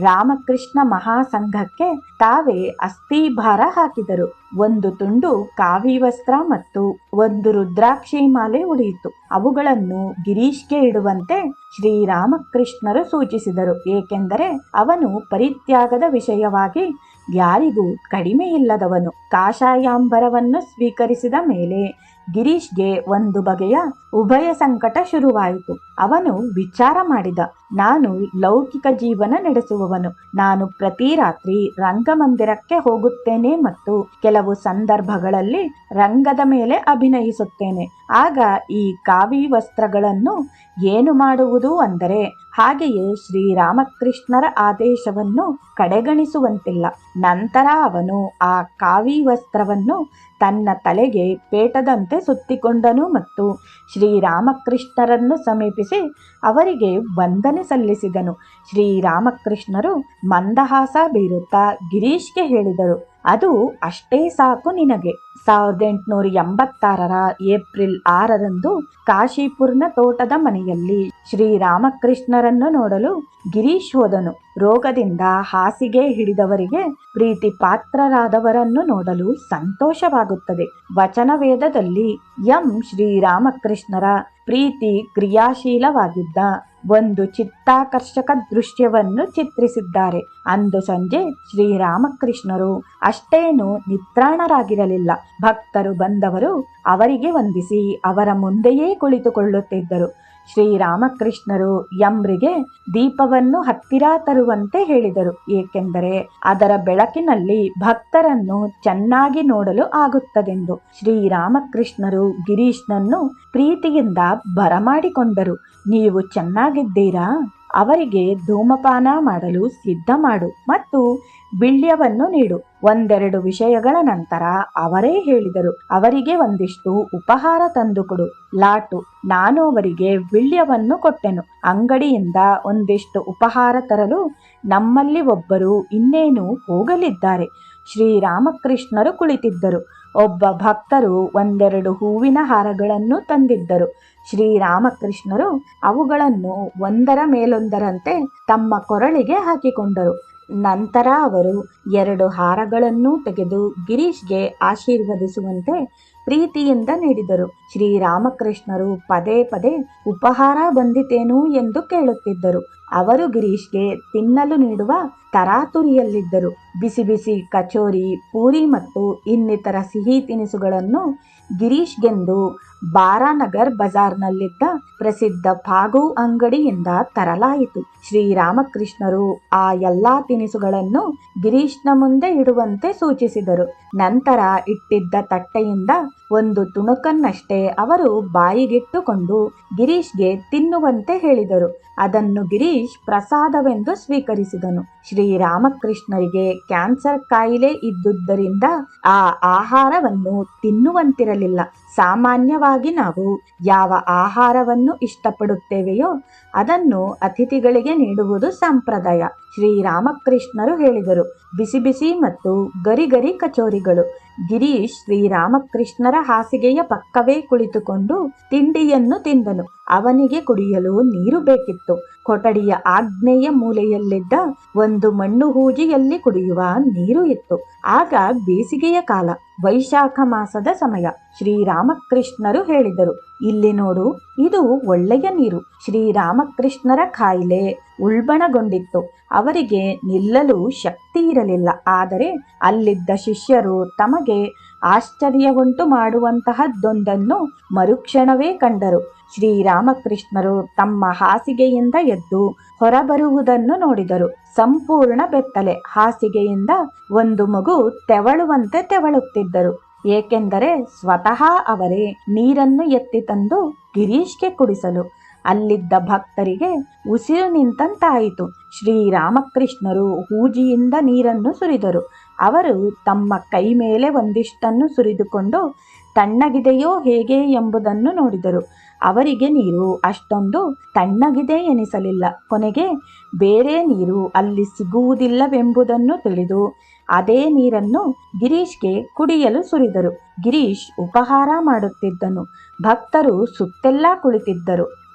ರಾಮಕೃಷ್ಣ ಮಹಾಸಂಘಕ್ಕೆ ತಾವೇ ಅಸ್ಥಿಭಾರ ಹಾಕಿದರು. 1 ತುಂಡು ಕಾವಿ ವಸ್ತ್ರ ಮತ್ತು 1 ರುದ್ರಾಕ್ಷಿ ಮಾಲೆ ಉಳಿಯಿತು. ಅವುಗಳನ್ನು ಗಿರೀಶ್ಗೆ ಇಡುವಂತೆ ಶ್ರೀರಾಮಕೃಷ್ಣರು ಸೂಚಿಸಿದರು. ಏಕೆಂದರೆ ಅವನು ಪರಿತ್ಯಾಗದ ವಿಷಯವಾಗಿ ಯಾರಿಗೂ ಕಡಿಮೆ ಇಲ್ಲದವನು. ಕಾಷಾಯಾಂಬರವನ್ನು ಸ್ವೀಕರಿಸಿದ ಮೇಲೆ ಗಿರೀಶ್ಗೆ ಒಂದು ಬಗೆಯ ಉಭಯ ಸಂಕಟ ಶುರುವಾಯಿತು. ಅವನು ವಿಚಾರ ಮಾಡಿದ, ನಾನು ಲೌಕಿಕ ಜೀವನ ನಡೆಸುವವನು. ನಾನು ಪ್ರತಿ ರಾತ್ರಿ ರಂಗಮಂದಿರಕ್ಕೆ ಹೋಗುತ್ತೇನೆ ಮತ್ತು ಕೆಲವು ಸಂದರ್ಭಗಳಲ್ಲಿ ರಂಗದ ಮೇಲೆ ಅಭಿನಯಿಸುತ್ತೇನೆ. ಆಗ ಈ ಕಾವಿ ವಸ್ತ್ರಗಳನ್ನು ಏನು ಮಾಡುವುದು ಅಂದರೆ ಹಾಗೆಯೇ ಶ್ರೀರಾಮಕೃಷ್ಣರ ಆದೇಶವನ್ನು ಕಡೆಗಣಿಸುವಂತಿಲ್ಲ. ನಂತರ ಅವನು ಆ ಕಾವಿ ವಸ್ತ್ರವನ್ನು ತನ್ನ ತಲೆಗೆ ಪೇಟದಂತೆ ಸುತ್ತಿಕೊಂಡನು ಮತ್ತು ಶ್ರೀರಾಮಕೃಷ್ಣರನ್ನು ಸಮೀಪಿಸಿ ಅವರಿಗೆ ವಂದನೆ ಸಲ್ಲಿಸಿದನು. ಶ್ರೀರಾಮಕೃಷ್ಣರು ಮಂದಹಾಸ ಬೀರುತ್ತಾ ಗಿರೀಶ್ಗೆ ಹೇಳಿದರು, ಅದು ಅಷ್ಟೇ ಸಾಕು ನಿನಗೆ. 1886 ಏಪ್ರಿಲ್ 6 ಕಾಶಿಪುರ್ನ ತೋಟದ ಮನೆಯಲ್ಲಿ ಶ್ರೀರಾಮಕೃಷ್ಣರನ್ನು ನೋಡಲು ಗಿರೀಶ್ ಹೋದನು. ರೋಗದಿಂದ ಹಾಸಿಗೆ ಹಿಡಿದವರಿಗೆ ಪ್ರೀತಿ ಪಾತ್ರರಾದವರನ್ನು ನೋಡಲು ಸಂತೋಷವಾಗುತ್ತದೆ. ವಚನವೇದದಲ್ಲಿ ಶ್ರೀರಾಮಕೃಷ್ಣರ ಪ್ರೀತಿ ಕ್ರಿಯಾಶೀಲವಾಗಿದ್ದ ಒಂದು ಚಿತ್ತಾಕರ್ಷಕ ದೃಶ್ಯವನ್ನು ಚಿತ್ರಿಸಿದ್ದಾರೆ. ಅಂದು ಸಂಜೆ ಶ್ರೀರಾಮಕೃಷ್ಣರು ಅಷ್ಟೇನು ನಿತ್ರಾಣರಾಗಿರಲಿಲ್ಲ. ಭಕ್ತರು ಬಂದವರು ಅವರಿಗೆ ವಂದಿಸಿ ಅವರ ಮುಂದೆಯೇ ಕುಳಿತುಕೊಳ್ಳುತ್ತಿದ್ದರು. ಶ್ರೀರಾಮಕೃಷ್ಣರು ರಿಗೆ ದೀಪವನ್ನು ಹತ್ತಿರ ತರುವಂತೆ ಹೇಳಿದರು. ಏಕೆಂದರೆ ಅದರ ಬೆಳಕಿನಲ್ಲಿ ಭಕ್ತರನ್ನು ಚೆನ್ನಾಗಿ ನೋಡಲು ಆಗುತ್ತದೆಂದು. ಶ್ರೀರಾಮಕೃಷ್ಣರು ಗಿರೀಶ್ನನ್ನು ಪ್ರೀತಿಯಿಂದ ಬರಮಾಡಿಕೊಂಡರು. ನೀವು ಚೆನ್ನಾಗಿದ್ದೀರಾ? ಅವರಿಗೆ ಧೂಮಪಾನ ಮಾಡಲು ಸಿದ್ಧ ಮಾಡು ಮತ್ತು ಬಿಳ್ಯವನ್ನು ನೀಡು. 1-2 ವಿಷಯಗಳ ನಂತರ ಅವರೇ ಹೇಳಿದರು, ಅವರಿಗೆ ಒಂದಿಷ್ಟು ಉಪಹಾರ ತಂದುಕೊಡು. ಲಾಟು, ನಾನು ಅವರಿಗೆ ಬಿಳ್ಯವನ್ನು ಕೊಟ್ಟೆನು. ಅಂಗಡಿಯಿಂದ ಒಂದಿಷ್ಟು ಉಪಹಾರ ತರಲು ನಮ್ಮಲ್ಲಿ ಒಬ್ಬರು ಇನ್ನೇನು ಹೋಗಲಿದ್ದಾರೆ. ಶ್ರೀರಾಮಕೃಷ್ಣರು ಕುಳಿತಿದ್ದರು. ಒಬ್ಬ ಭಕ್ತರು 1-2 ಹೂವಿನ ಹಾರಗಳನ್ನು ತಂದಿದ್ದರು. ಶ್ರೀರಾಮಕೃಷ್ಣರು ಅವುಗಳನ್ನು ಒಂದರ ಮೇಲೊಂದರಂತೆ ತಮ್ಮ ಕೊರಳಿಗೆ ಹಾಕಿಕೊಂಡರು. ನಂತರ ಅವರು 2 ಹಾರಗಳನ್ನು ತೆಗೆದು ಗಿರೀಶ್ಗೆ ಆಶೀರ್ವದಿಸುವಂತೆ ಪ್ರೀತಿಯಿಂದ ನೀಡಿದರು. ಶ್ರೀರಾಮಕೃಷ್ಣರು ಪದೇ ಪದೇ ಉಪಹಾರ ಬಂದಿತೇನು ಎಂದು ಕೇಳುತ್ತಿದ್ದರು. ಅವರು ಗಿರೀಶ್ಗೆ ತಿನ್ನಲು ನೀಡುವ ತರಾತುರಿಯಲ್ಲಿದ್ದರು. ಬಿಸಿ ಬಿಸಿ ಕಚೋರಿ, ಪೂರಿ ಮತ್ತು ಇನ್ನಿತರ ಸಿಹಿ ತಿನಿಸುಗಳನ್ನು ಗಿರೀಶ್ಗೆಂದು ಬಾರಾನಗರ್ ಬಜಾರ್ನಲ್ಲಿದ್ದ ಪ್ರಸಿದ್ಧ ಫಾಗು ಅಂಗಡಿಯಿಂದ ತರಲಾಯಿತು. ಶ್ರೀರಾಮಕೃಷ್ಣರು ಆ ಎಲ್ಲಾ ತಿನಿಸುಗಳನ್ನು ಗಿರೀಶ್ನ ಮುಂದೆ ಇಡುವಂತೆ ಸೂಚಿಸಿದರು. ನಂತರ ಇಟ್ಟಿದ್ದ ತಟ್ಟೆಯಿಂದ ಒಂದು ತುಣುಕನ್ನಷ್ಟೇ ಅವರು ಬಾಯಿಗಿಟ್ಟುಕೊಂಡು ಗಿರೀಶ್ಗೆ ತಿನ್ನುವಂತೆ ಹೇಳಿದರು. ಅದನ್ನು ಗಿರೀಶ್ ಪ್ರಸಾದವೆಂದು ಸ್ವೀಕರಿಸಿದನು. ಶ್ರೀರಾಮಕೃಷ್ಣರಿಗೆ ಕ್ಯಾನ್ಸರ್ ಕಾಯಿಲೆ ಇದ್ದುದರಿಂದ ಆ ಆಹಾರವನ್ನು ತಿನ್ನುವಂತಿರಲಿಲ್ಲ. ಸಾಮಾನ್ಯವಾಗಿ ನಾವು ಯಾವ ಆಹಾರವನ್ನು ಇಷ್ಟಪಡುತ್ತೇವೆಯೋ ಅದನ್ನು ಅತಿಥಿಗಳಿಗೆ ನೀಡುವುದು ಸಂಪ್ರದಾಯ. ಶ್ರೀರಾಮಕೃಷ್ಣರು ಹೇಳಿದರು, ಬಿಸಿ ಬಿಸಿ ಮತ್ತು ಗರಿ ಗರಿ ಕಚೋರಿಗಳು. ಗಿರೀಶ್ ಶ್ರೀರಾಮಕೃಷ್ಣರ ಹಾಸಿಗೆಯ ಪಕ್ಕವೇ ಕುಳಿತುಕೊಂಡು ತಿಂಡಿಯನ್ನು ತಿಂದನು. ಅವನಿಗೆ ಕುಡಿಯಲು ನೀರು ಬೇಕಿತ್ತು. ಕೊಠಡಿಯ ಆಗ್ನೇಯ ಮೂಲೆಯಲ್ಲಿದ್ದ ಒಂದು ಮಣ್ಣು ಹೂಜಿಯಲ್ಲಿ ಕುಡಿಯುವ ನೀರು ಇತ್ತು. ಆಗ ಬೇಸಿಗೆಯ ಕಾಲ, ವೈಶಾಖ ಮಾಸದ ಸಮಯ. ಶ್ರೀರಾಮಕೃಷ್ಣರು ಹೇಳಿದರು, ಇಲ್ಲಿ ನೋಡು, ಇದು ಒಳ್ಳೆಯ ನೀರು. ಶ್ರೀರಾಮಕೃಷ್ಣರ ಕಾಯಿಲೆ ಉಲ್ಬಣಗೊಂಡಿತ್ತು. ಅವರಿಗೆ ನಿಲ್ಲಲು ಶಕ್ತಿ ಇರಲಿಲ್ಲ. ಆದರೆ ಅಲ್ಲಿದ್ದ ಶಿಷ್ಯರು ತಮಗೆ ಆಶ್ಚರ್ಯವುಂಟು ಮಾಡುವಂತಹದ್ದೊಂದನ್ನು ಮರುಕ್ಷಣವೇ ಕಂಡರು. ಶ್ರೀರಾಮಕೃಷ್ಣರು ತಮ್ಮ ಹಾಸಿಗೆಯಿಂದ ಎದ್ದು ಹೊರಬರುವುದನ್ನು ನೋಡಿದರು. ಸಂಪೂರ್ಣ ಬೆತ್ತಲೆ. ಹಾಸಿಗೆಯಿಂದ ಒಂದು ಮಗು ತೆವಳುವಂತೆ ತೆವಳುತ್ತಿದ್ದರು. ಏಕೆಂದರೆ ಸ್ವತಃ ಅವರೇ ನೀರನ್ನು ಎತ್ತಿ ತಂದು ಗಿರೀಶ್ಗೆ ಕುಡಿಸಲು. ಅಲ್ಲಿದ್ದ ಭಕ್ತರಿಗೆ ಉಸಿರು ನಿಂತಂತಾಯಿತು. ಶ್ರೀರಾಮಕೃಷ್ಣರು ಹೂಜಿಯಿಂದ ನೀರನ್ನು ಸುರಿದರು. ಅವರು ತಮ್ಮ ಕೈ ಮೇಲೆ ಒಂದಿಷ್ಟನ್ನು ಸುರಿದುಕೊಂಡು ತಣ್ಣಗಿದೆಯೋ ಹೇಗೆ ಎಂಬುದನ್ನು ನೋಡಿದರು. ಅವರಿಗೆ ನೀರು ಅಷ್ಟೊಂದು ತಣ್ಣಗಿದೆ ಎನಿಸಲಿಲ್ಲ. ಕೊನೆಗೆ ಬೇರೆ ನೀರು ಅಲ್ಲಿ ಸಿಗುವುದಿಲ್ಲವೆಂಬುದನ್ನು ತಿಳಿದು ಅದೇ ನೀರನ್ನು ಗಿರೀಶ್ಗೆ ಕುಡಿಯಲು ಸುರಿದರು. ಗಿರೀಶ್ ಉಪಹಾರ ಮಾಡುತ್ತಿದ್ದನು. ಭಕ್ತರು ಸುತ್ತೆಲ್ಲ ಕುಳಿತಿದ್ದರು.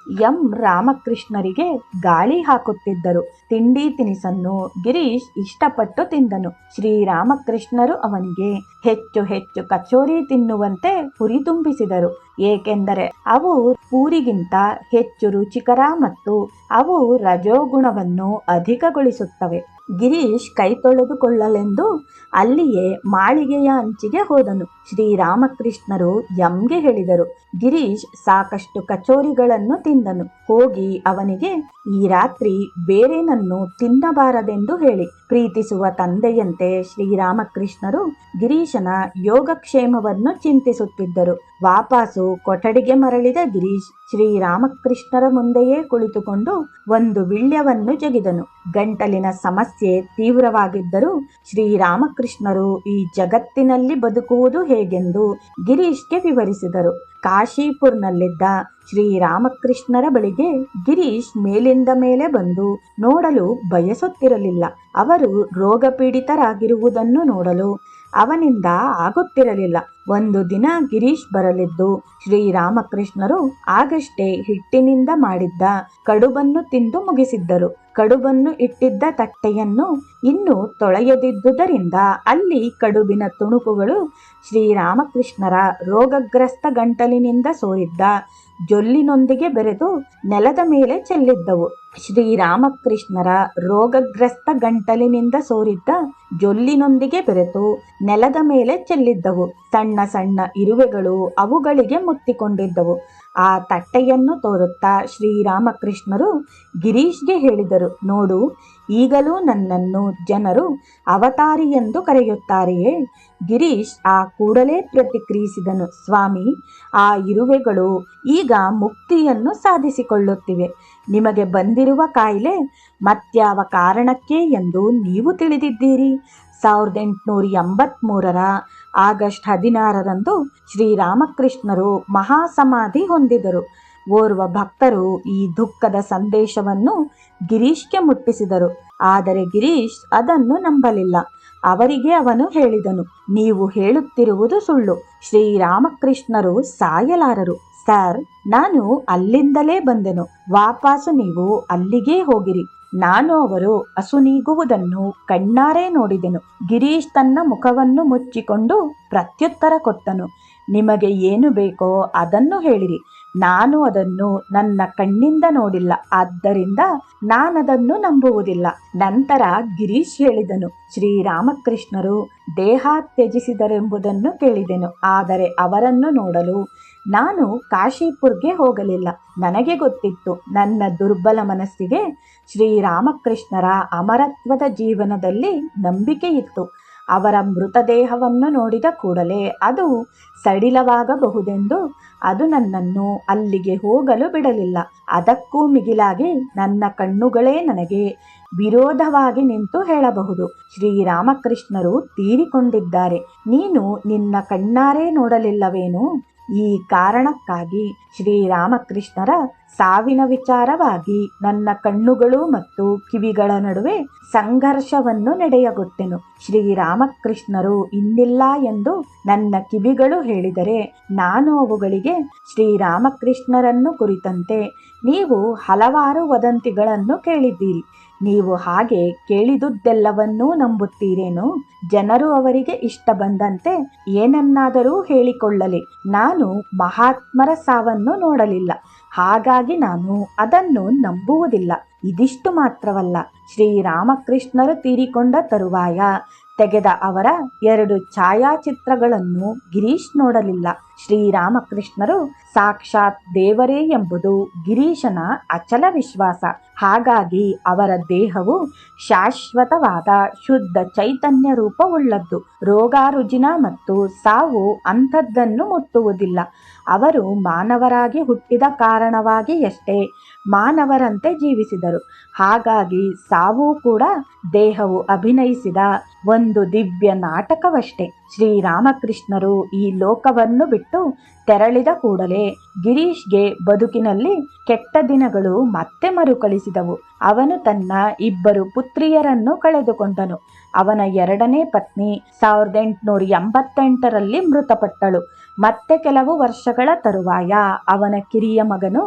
ಎಂ ರಾಮಕೃಷ್ಣರಿಗೆ ಗಾಳಿ ಹಾಕುತ್ತಿದ್ದರು. ತಿಂಡಿ ತಿನಿಸನ್ನು ಗಿರೀಶ್ ಇಷ್ಟಪಟ್ಟು ತಿಂದನು. ಶ್ರೀರಾಮಕೃಷ್ಣರು ಅವನಿಗೆ ಹೆಚ್ಚು ಹೆಚ್ಚು ಕಚೋರಿ ತಿನ್ನುವಂತೆ ಹುರಿದುಂಬಿಸಿದರು. ಏಕೆಂದರೆ ಅವು ಪೂರಿಗಿಂತ ಹೆಚ್ಚು ರುಚಿಕರ ಮತ್ತು ಅವು ರಜೋಗುಣವನ್ನು ಅಧಿಕಗೊಳಿಸುತ್ತವೆ. ಗಿರೀಶ್ ಕೈ ತೊಳೆದುಕೊಳ್ಳಲೆಂದು ಅಲ್ಲಿಯೇ ಮಾಳಿಗೆಯ ಅಂಚಿಗೆ ಹೋದನು. ಶ್ರೀರಾಮಕೃಷ್ಣರು ಎಂಗೆ ಹೇಳಿದರು. ಗಿರೀಶ್ ಸಾಕಷ್ಟು ಕಚೋರಿಗಳನ್ನು ತಿಂದನು. ಹೋಗಿ ಅವನಿಗೆ ಈ ರಾತ್ರಿ ಬೇರೇನನ್ನು ತಿನ್ನಬಾರದೆಂದು ಹೇಳಿ ಪ್ರೀತಿಸುವ ತಂದೆಯಂತೆ ಶ್ರೀರಾಮಕೃಷ್ಣರು ಗಿರೀಶನ ಯೋಗಕ್ಷೇಮವನ್ನು ಚಿಂತಿಸುತ್ತಿದ್ದರು. ವಾಪಸ್ಸು ಕೊಠಡಿಗೆ ಮರಳಿದ ಗಿರೀಶ್ ಶ್ರೀರಾಮಕೃಷ್ಣರ ಮುಂದೆಯೇ ಕುಳಿತುಕೊಂಡು ಒಂದು ವಿಳ್ಯವನ್ನು ಜಗಿದನು. ಗಂಟಲಿನ ಸಮಸ್ಯೆ ತೀವ್ರವಾಗಿದ್ದರೂ ಶ್ರೀರಾಮಕೃಷ್ಣರು ಈ ಜಗತ್ತಿನಲ್ಲಿ ಬದುಕುವುದು ಹೇಗೆಂದು ಗಿರೀಶ್ಗೆ ವಿವರಿಸಿದರು. ಕಾಶೀಪುರ್ನಲ್ಲಿದ್ದ ಶ್ರೀರಾಮಕೃಷ್ಣರ ಬಳಿಗೆ ಗಿರೀಶ್ ಮೇಲಿಂದ ಮೇಲೆ ಬಂದು ನೋಡಲು ಬಯಸುತ್ತಿರಲಿಲ್ಲ. ಅವರು ರೋಗಪೀಡಿತರಾಗಿರುವುದನ್ನು ನೋಡಲು ಅವನಿಂದ ಆಗುತ್ತಿರಲಿಲ್ಲ. ಒಂದು ದಿನ ಗಿರೀಶ್ ಬರಲಿದ್ದು ಶ್ರೀರಾಮಕೃಷ್ಣರು ಆಗಷ್ಟೇ ಹಿಟ್ಟಿನಿಂದ ಮಾಡಿದ್ದ ಕಡುಬನ್ನು ತಿಂದು ಮುಗಿಸಿದ್ದರು. ಕಡುಬನ್ನು ಇಟ್ಟಿದ್ದ ತಟ್ಟೆಯನ್ನು ಇನ್ನೂ ತೊಳೆಯದಿದ್ದುದರಿಂದ ಅಲ್ಲಿ ಕಡುಬಿನ ತುಣುಕುಗಳು ಶ್ರೀರಾಮಕೃಷ್ಣರ ರೋಗಗ್ರಸ್ತ ಗಂಟಲಿನಿಂದ ಸೋರಿದ್ದ ಜೊಲ್ಲಿನೊಂದಿಗೆ ಬೆರೆತು ನೆಲದ ಮೇಲೆ ಚೆಲ್ಲಿದ್ದವು. ಶ್ರೀರಾಮಕೃಷ್ಣರ ರೋಗಗ್ರಸ್ತ ಗಂಟಲಿನಿಂದ ಸೋರಿದ್ದ ಜೊಲ್ಲಿನೊಂದಿಗೆ ಬೆರೆತು ನೆಲದ ಮೇಲೆ ಚೆಲ್ಲಿದ್ದವು. ಸಣ್ಣ ಸಣ್ಣ ಇರುವೆಗಳು ಅವುಗಳಿಗೆ ಮುತ್ತಿಕೊಂಡಿದ್ದವು. ಆ ತಟ್ಟೆಯನ್ನು ತೋರುತ್ತಾ ಶ್ರೀರಾಮಕೃಷ್ಣರು ಗಿರೀಶ್ಗೆ ಹೇಳಿದರು, ನೋಡು, ಈಗಲೂ ನನ್ನನ್ನು ಜನರು ಅವತಾರಿ ಎಂದು ಕರೆಯುತ್ತಾರೆಯೇ? ಗಿರೀಶ್ ಆ ಕೂಡಲೇ ಪ್ರತಿಕ್ರಿಯಿಸಿದನು, ಸ್ವಾಮಿ, ಆ ಇರುವೆಗಳು ಈಗ ಮುಕ್ತಿಯನ್ನು ಸಾಧಿಸಿಕೊಳ್ಳುತ್ತಿವೆ. ನಿಮಗೆ ಬಂದಿರುವ ಕಾಯಿಲೆ ಮತ್ಯಾವ ಕಾರಣಕ್ಕೆ ಎಂದು ನೀವು ತಿಳಿದಿದ್ದೀರಿ. 1883 ಆಗಸ್ಟ್ 16 ಶ್ರೀರಾಮಕೃಷ್ಣರು ಮಹಾಸಮಾಧಿ ಹೊಂದಿದರು. ಓರ್ವ ಭಕ್ತರು ಈ ದುಃಖದ ಸಂದೇಶವನ್ನು ಗಿರೀಶ್ಗೆ ಮುಟ್ಟಿಸಿದರು. ಆದರೆ ಗಿರೀಶ್ ಅದನ್ನು ನಂಬಲಿಲ್ಲ. ಅವರಿಗೆ ಅವನು ಹೇಳಿದನು, ನೀವು ಹೇಳುತ್ತಿರುವುದು ಸುಳ್ಳು. ಶ್ರೀರಾಮಕೃಷ್ಣರು ಸಾಯಲಾರರು. ಸರ್, ನಾನು ಅಲ್ಲಿಂದಲೇ ಬಂದೆನು. ವಾಪಸ್ಸು ನೀವು ಅಲ್ಲಿಗೇ ಹೋಗಿರಿ. ನಾನು ಅವರು ಅಸುನೀಗುವುದನ್ನು ಕಣ್ಣಾರೆ ನೋಡಿದೆನು. ಗಿರೀಶ್ ತನ್ನ ಮುಖವನ್ನು ಮುಚ್ಚಿಕೊಂಡು ಪ್ರತ್ಯುತ್ತರ ಕೊಟ್ಟನು, ನಿಮಗೆ ಏನು ಬೇಕೋ ಅದನ್ನು ಹೇಳಿರಿ. ನಾನು ಅದನ್ನು ನನ್ನ ಕಣ್ಣಿಂದ ನೋಡಿಲ್ಲ, ಆದ್ದರಿಂದ ನಾನದನ್ನು ನಂಬುವುದಿಲ್ಲ. ನಂತರ ಗಿರೀಶ್ ಹೇಳಿದನು, ಶ್ರೀರಾಮಕೃಷ್ಣರು ದೇಹ ತ್ಯಜಿಸಿದರೆಂಬುದನ್ನು ಕೇಳಿದೆನು, ಆದರೆ ಅವರನ್ನು ನೋಡಲು ನಾನು ಕಾಶೀಪುರ್ಗೆ ಹೋಗಲಿಲ್ಲ. ನನಗೆ ಗೊತ್ತಿತ್ತು, ನನ್ನ ದುರ್ಬಲ ಮನಸ್ಸಿಗೆ ಶ್ರೀರಾಮಕೃಷ್ಣರ ಅಮರತ್ವದ ಜೀವನದಲ್ಲಿ ನಂಬಿಕೆ ಇತ್ತು. ಅವರ ಮೃತದೇಹವನ್ನು ನೋಡಿದ ಕೂಡಲೇ ಅದು ಸಡಿಲವಾಗಬಹುದೆಂದು ಅದು ನನ್ನನ್ನು ಅಲ್ಲಿಗೆ ಹೋಗಲು ಬಿಡಲಿಲ್ಲ. ಅದಕ್ಕೂ ಮಿಗಿಲಾಗಿ ನನ್ನ ಕಣ್ಣುಗಳೇ ನನಗೆ ವಿರೋಧವಾಗಿ ನಿಂತು ಹೇಳಬಹುದು, ಶ್ರೀರಾಮಕೃಷ್ಣರು ತೀರಿಕೊಂಡಿದ್ದಾರೆ, ನೀನು ನಿನ್ನ ಕಣ್ಣಾರೆ ನೋಡಲಿಲ್ಲವೇನು? ಈ ಕಾರಣಕ್ಕಾಗಿ ಶ್ರೀರಾಮಕೃಷ್ಣರ ಸಾವಿನ ವಿಚಾರವಾಗಿ ನನ್ನ ಕಣ್ಣುಗಳು ಮತ್ತು ಕಿವಿಗಳ ನಡುವೆ ಸಂಘರ್ಷವನ್ನು ನಡೆಯಗೊಟ್ಟೆನು. ಶ್ರೀರಾಮಕೃಷ್ಣರು ಇನ್ನಿಲ್ಲ ಎಂದು ನನ್ನ ಕಿವಿಗಳು ಹೇಳಿದರೆ ನಾನು ಅವುಗಳಿಗೆ ಶ್ರೀರಾಮಕೃಷ್ಣರನ್ನು ಕುರಿತಂತೆ ನೀವು ಹಲವಾರು ವದಂತಿಗಳನ್ನು ಕೇಳಿದ್ದೀರಿ, ನೀವು ಹಾಗೆ ಕೇಳಿದುದೆಲ್ಲವನ್ನೂ ನಂಬುತ್ತೀರೇನು? ಜನರು ಅವರಿಗೆ ಇಷ್ಟ ಬಂದಂತೆ ಏನನ್ನಾದರೂ ಹೇಳಿಕೊಳ್ಳಲಿ, ನಾನು ಮಹಾತ್ಮರ ಸಾವನ್ನು ನೋಡಲಿಲ್ಲ, ಹಾಗಾಗಿ ನಾನು ಅದನ್ನು ನಂಬುವುದಿಲ್ಲ. ಇದಿಷ್ಟು ಮಾತ್ರವಲ್ಲ, ಶ್ರೀರಾಮಕೃಷ್ಣರು ತೀರಿಕೊಂಡ ತರುವಾಯ ತೆಗೆದ ಅವರ 2 ಛಾಯಾಚಿತ್ರಗಳನ್ನು ಗಿರೀಶ್ ನೋಡಲಿಲ್ಲ. ಶ್ರೀರಾಮಕೃಷ್ಣರು ಸಾಕ್ಷಾತ್ ದೇವರೇ ಎಂಬುದು ಗಿರೀಶನ ಅಚಲ ವಿಶ್ವಾಸ. ಹಾಗಾಗಿ ಅವರ ದೇಹವು ಶಾಶ್ವತವಾದ ಶುದ್ಧ ಚೈತನ್ಯ ರೂಪವುಳ್ಳದ್ದು. ರೋಗಾರುಜಿನ ಮತ್ತು ಸಾವು ಅಂಥದ್ದನ್ನು ಮುಟ್ಟುವುದಿಲ್ಲ. ಅವರು ಮಾನವರಾಗಿ ಹುಟ್ಟಿದ ಕಾರಣವಾಗಿ ಎಷ್ಟೇ ಮಾನವರಂತೆ ಜೀವಿಸಿದರು. ಹಾಗಾಗಿ ಸಾವು ಕೂಡ ದೇಹವು ಅಭಿನಯಿಸಿದ ಒಂದು ದಿವ್ಯ ನಾಟಕವಷ್ಟೇ. ಶ್ರೀರಾಮಕೃಷ್ಣರು ಈ ಲೋಕವನ್ನು ಬಿಟ್ಟು ತೆರಳಿದ ಕೂಡಲೇ ಗಿರೀಶ್ಗೆ ಬದುಕಿನಲ್ಲಿ ಕೆಟ್ಟ ದಿನಗಳು ಮತ್ತೆ ಮರುಕಳಿಸಿದವು. ಅವನು ತನ್ನ 2 ಪುತ್ರಿಯರನ್ನು ಕಳೆದುಕೊಂಡನು. ಅವನ 2ನೇ ಪತ್ನಿ 1888ರಲ್ಲಿ ಮೃತಪಟ್ಟಳು. ಮತ್ತೆ ಕೆಲವು ವರ್ಷಗಳ ತರುವಾಯ ಅವನ ಕಿರಿಯ ಮಗನು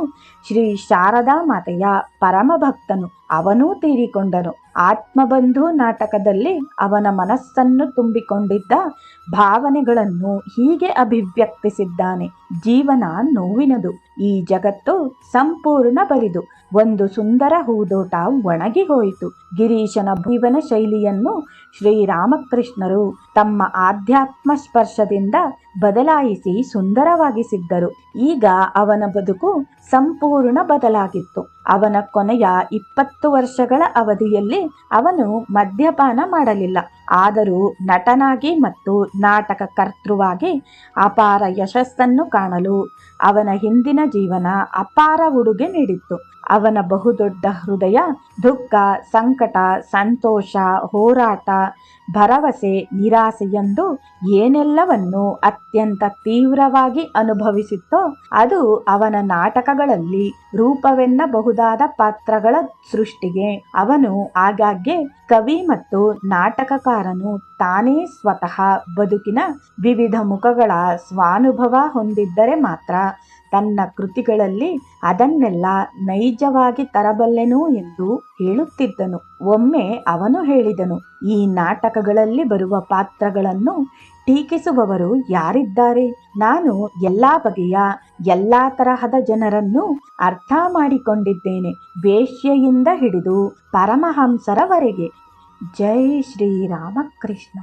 ಶ್ರೀ ಶಾರದಾ ಮಾತೆಯ ಪರಮ ಭಕ್ತನು, ಅವನೂ ತೀರಿಕೊಂಡನು. ಆತ್ಮಬಂಧು ನಾಟಕದಲ್ಲಿ ಅವನ ಮನಸ್ಸನ್ನು ತುಂಬಿಕೊಂಡಿದ್ದ ಭಾವನೆಗಳನ್ನು ಹೀಗೆ ಅಭಿವ್ಯಕ್ತಿಸಿದ್ದಾನೆ: ಜೀವನ ನೋವಿನದು, ಈ ಜಗತ್ತು ಸಂಪೂರ್ಣ ಬರಿದು, ಒಂದು ಸುಂದರ ಹೂದೋಟ ಒಣಗಿ ಹೋಯಿತು. ಗಿರೀಶನ ಜೀವನ ಶೈಲಿಯನ್ನು ಶ್ರೀರಾಮಕೃಷ್ಣರು ತಮ್ಮ ಆಧ್ಯಾತ್ಮ ಸ್ಪರ್ಶದಿಂದ ಬದಲಾಯಿಸಿ ಸುಂದರವಾಗಿಸಿದ್ದರು. ಈಗ ಅವನ ಬದುಕು ಸಂಪೂರ್ಣ ಬದಲಾಗಿತ್ತು. ಅವನ ಕೊನೆಯ 20 ವರ್ಷಗಳ ಅವಧಿಯಲ್ಲಿ ಅವನು ಮದ್ಯಪಾನ ಮಾಡಲಿಲ್ಲ. ಆದರೂ ನಟನಾಗಿ ಮತ್ತು ನಾಟಕಕರ್ತೃವಾಗಿ ಅಪಾರ ಯಶಸ್ಸನ್ನು ಕಾಣಲು ಅವನ ಹಿಂದಿನ ಜೀವನ ಅಪಾರ ಉಡುಗೆ ನೀಡಿತ್ತು. ಅವನ ಬಹುದೊಡ್ಡ ಹೃದಯ ದುಃಖ, ಸಂಕಟ, ಸಂತೋಷ, ಹೋರಾಟ, ಭರವಸೆ, ನಿರಾಸೆಯೆಂದು ಏನೆಲ್ಲವನ್ನು ಅತ್ಯಂತ ತೀವ್ರವಾಗಿ ಅನುಭವಿಸಿತ್ತೋ ಅದು ಅವನ ನಾಟಕಗಳಲ್ಲಿ ರೂಪವೆನ್ನಬಹುದಾದ ಪಾತ್ರಗಳ ಸೃಷ್ಟಿಗೆ ಅವನು ಆಗಾಗ್ಗೆ ಕವಿ ಮತ್ತು ನಾಟಕಕಾರನು ತಾನೇ ಸ್ವತಃ ಬದುಕಿನ ವಿವಿಧ ಮುಖಗಳ ಸ್ವಾನುಭವ ಹೊಂದಿದ್ದರೆ ಮಾತ್ರ ತನ್ನ ಕೃತಿಗಳಲ್ಲಿ ಅದನ್ನೆಲ್ಲ ನೈಜವಾಗಿ ತರಬಲ್ಲೆನು ಎಂದು ಹೇಳುತ್ತಿದ್ದನು. ಒಮ್ಮೆ ಅವನು ಹೇಳಿದನು, ಈ ನಾಟಕಗಳಲ್ಲಿ ಬರುವ ಪಾತ್ರಗಳನ್ನು ಟೀಕಿಸುವವರು ಯಾರಿದ್ದಾರೆ? ನಾನು ಎಲ್ಲಾ ಬಗೆಯ ಎಲ್ಲಾ ತರಹದ ಜನರನ್ನು ಅರ್ಥ ಮಾಡಿಕೊಂಡಿದ್ದೇನೆ, ವೇಶ್ಯೆಯಿಂದ ಹಿಡಿದು ಪರಮಹಂಸರವರೆಗೆ. ಜೈ ಶ್ರೀರಾಮಕೃಷ್ಣ.